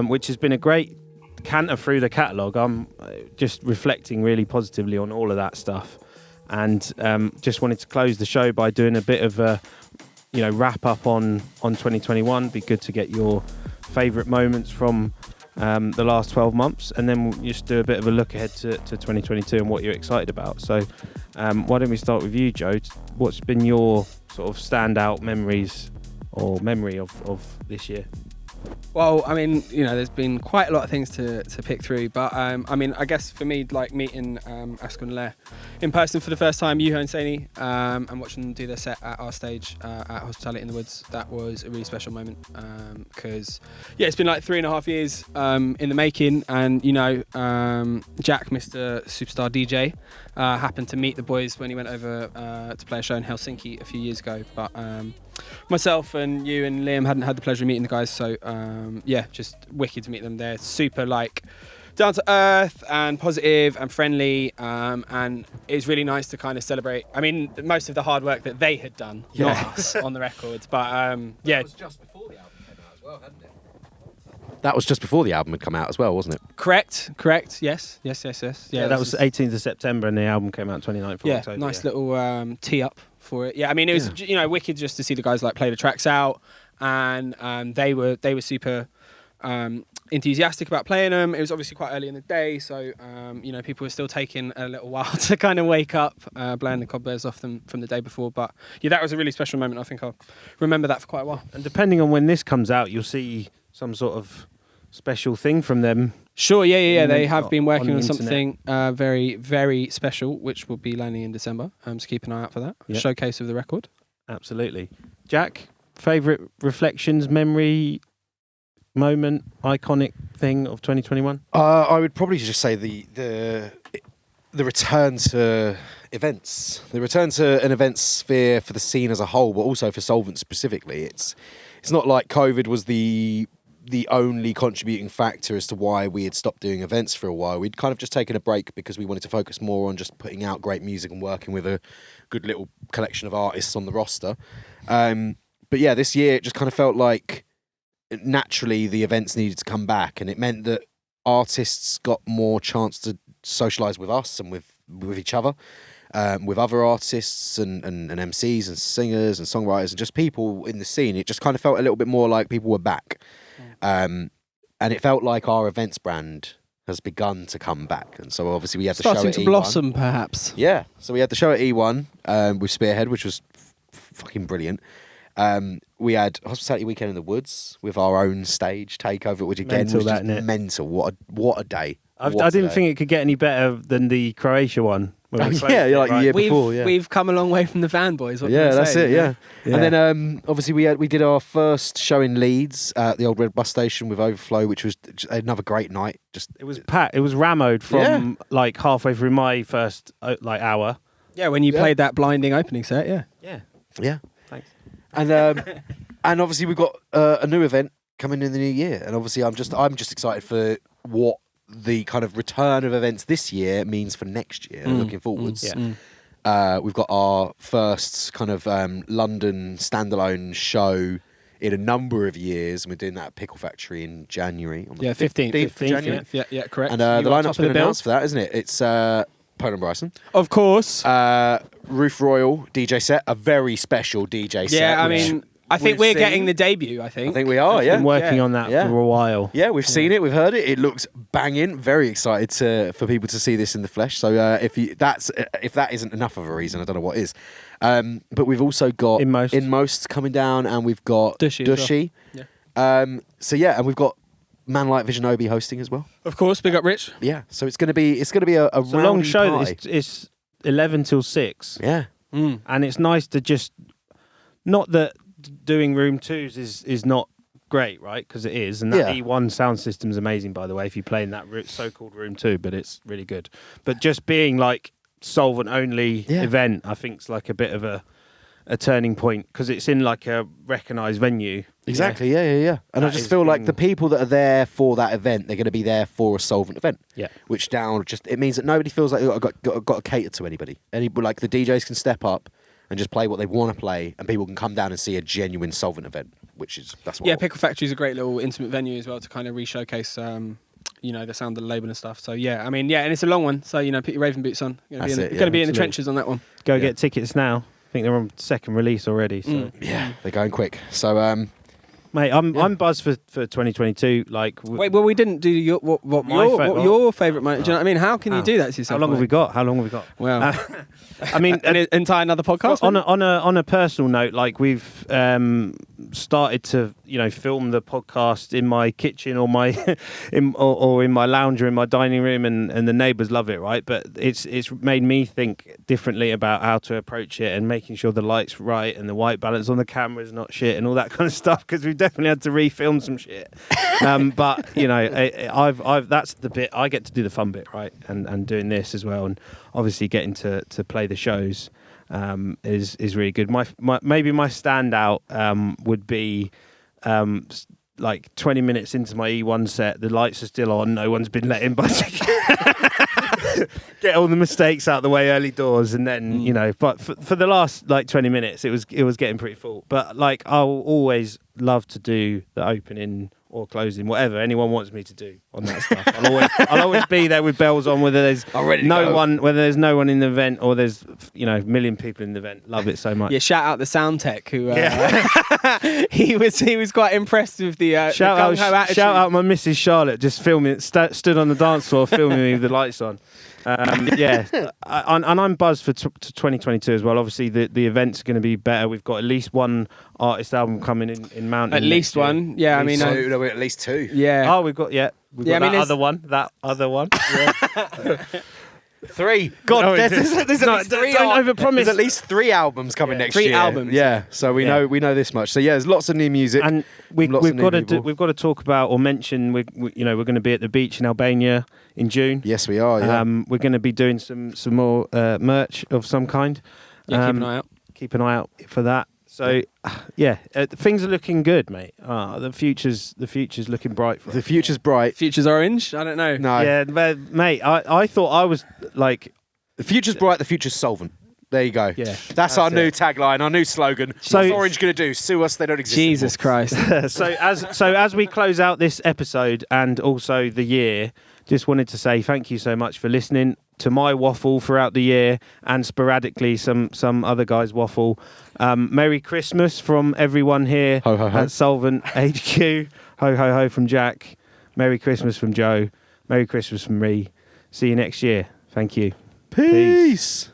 which has been a great canter through the catalogue. I'm just reflecting really positively on all of that stuff, and just wanted to close the show by doing a bit of a wrap up on 2021. Be good to get your favourite moments from the last 12 months, and then we'll just do a bit of a look ahead to 2022 and what you're excited about. So why don't we start with you, Joe? What's been your sort of standout memories or memory of this year? Well, I mean, there's been quite a lot of things to pick through, but I mean, I guess for me, like meeting Askel and Layar in person for the first time, Yuho and Saini, and watching them do their set at our stage at Hospitality in the Woods, that was a really special moment, because it's been like 3.5 years in the making, and Jack, Mr. Superstar DJ, happened to meet the boys when he went over to play a show in Helsinki a few years ago, but myself and you and Liam hadn't had the pleasure of meeting the guys, so just wicked to meet them. They're super down to earth and positive and friendly, and it's really nice to kind of celebrate. I mean, most of the hard work that they had done, not us, on the records, but That was just before the album came out as well, hadn't it? That was just before the album had come out as well, wasn't it? Correct. Yes. Yeah, that was 18th of September, and the album came out 29th of October. Nice little tee up for it. Yeah, I mean, it was wicked just to see the guys play the tracks out, and they were super enthusiastic about playing them. It was obviously quite early in the day, so people were still taking a little while to kind of wake up, blowing the cobwebs off them from the day before. But that was a really special moment. I think I'll remember that for quite a while. And depending on when this comes out, you'll see some sort of special thing from them. Sure, yeah. They have been working on something very, very special, which will be landing in December. So keep an eye out for that. Yep. Showcase of the record. Absolutely. Jack, favourite reflections, memory, moment, iconic thing of 2021? I would probably just say the return to events, the return to an event sphere for the scene as a whole, but also for Soulvent specifically. It's not like COVID was the only contributing factor as to why we had stopped doing events for a while. We'd kind of just taken a break because we wanted to focus more on just putting out great music and working with a good little collection of artists on the roster. But this year it just kind of felt like naturally the events needed to come back, and it meant that artists got more chance to socialise with us and with each other, with other artists and MCs and singers and songwriters and just people in the scene. It just kind of felt a little bit more like people were back. And it felt like our events brand has begun to come back. And so obviously we had the show at E1. Starting to blossom, perhaps. Yeah. So we had the show at E1 with Spearhead, which was fucking brilliant. We had Hospitality Weekend in the Woods with our own stage takeover, which again was just mental. What a day. I didn't think it could get any better than the Croatia one. The year before. Yeah, we've come a long way from the Van Boys. That's it. Yeah. And then obviously we did our first show in Leeds at the old Red Bus Station with Overflow, which was another great night. It was packed. It was rammed from halfway through my first hour. Yeah, when you played that blinding opening set. Yeah. Thanks. And and obviously we've got a new event coming in the new year, and obviously I'm just excited for what the kind of return of events this year means for next year. Looking forwards, we've got our first kind of London standalone show in a number of years, and we're doing that at Pickle Factory in January. On the 15th of January. Yeah, correct. And the lineup's been announced for that, isn't it? It's Pola Bryson, of course. Ruth Royal DJ set, a very special DJ set. Yeah, I mean, I think we're getting the debut. I think we are. I've been working on that for a while. Yeah, we've seen it, we've heard it. It looks banging. Very excited for people to see this in the flesh. So if that isn't enough of a reason, I don't know what is. But we've also got InMost coming down, and we've got Dushi. Yeah. And we've got Man Like Visionobi hosting as well. Of course, big up Rich. Yeah, so it's going to be a long show. It's 11 till 6. Yeah, and it's nice to just not that doing room twos is not great, right? Because it is, and that E1 sound system is amazing, by the way. If you play in that so-called room two, but it's really good. But just being like Soulvent only event, I think, is like a bit of a turning point because it's in like a recognised venue. Exactly, yeah. And I just feel like the people that are there for that event, they're going to be there for a Soulvent event. Yeah. Which it means that nobody feels like they've got to cater to anybody. Like the DJs can step up and just play what they want to play, and people can come down and see a genuine Soulvent event, that's what. Yeah, Pickle Factory is a great little intimate venue as well to kind of re-showcase, the sound of the label and stuff. So yeah, I mean, and it's a long one, so put your raving boots on. You're gonna be in the trenches on that one. Go get tickets now. I think they're on second release already. So Yeah, they're going quick. So mate, I'm buzzed for 2022. Like, wait, well, we didn't do your favourite moment. Do you know what I mean? How can you do that to yourself? How long have we got? Well, I mean, an entire another podcast. On a personal note, like we've started to film the podcast in my kitchen or in my lounge or in my dining room, and the neighbours love it, right? But it's made me think differently about how to approach it and making sure the light's right and the white balance on the camera is not shit and all that kind of stuff, because we've definitely had to refilm some shit. But I've that's the bit I get to do, the fun bit, right? And doing this as well, and obviously getting to play the shows is really good. Maybe my standout would be like 20 minutes into my E1 set, the lights are still on, no one's been let in, but get all the mistakes out the way early doors, and then but for the last like 20 minutes it was getting pretty full. But like, I'll always love to do the opening or closing, whatever anyone wants me to do on that stuff. I'll always be there with bells on, whether there's no one in the event or there's a million people in the event. Love it so much. Yeah, shout out the sound tech who he was quite impressed with the shout out my Mrs. Charlotte, just filming, stood on the dance floor filming me with the lights on. And I'm buzzed for 2022 as well. Obviously, the event's going to be better. We've got at least one artist album coming in Mountain. At least one, yeah. At least two. Yeah. Oh, we've got that other one. Yeah. 3. God, there's at least 3. Don't overpromise. There's at least 3 albums coming next year. 3 albums. Yeah. So we know this much. So yeah, there's lots of new music, and we've got to talk about or mention we're going to be at the beach in Albania in June. Yes, we are. Yeah. We're going to be doing some more merch of some kind. Yeah, keep an eye out. Keep an eye out for that. So things are looking good, mate. The future's looking bright for us. The future's bright. Future's orange. I don't know. No. Yeah, mate. I thought I was like, the future's bright. The future's Soulvent. There you go. Yeah, that's our new tagline, our new slogan. So, what's Orange going to do? Sue us? They don't exist. Jesus Christ. So as we close out this episode and also the year, just wanted to say thank you so much for listening to my waffle throughout the year, and sporadically some other guys' waffle. Merry Christmas from everyone here ho, ho, ho. at Soulvent HQ. Ho ho ho from Jack. Merry Christmas from Joe. Merry Christmas from me. See you next year. Thank you. Peace.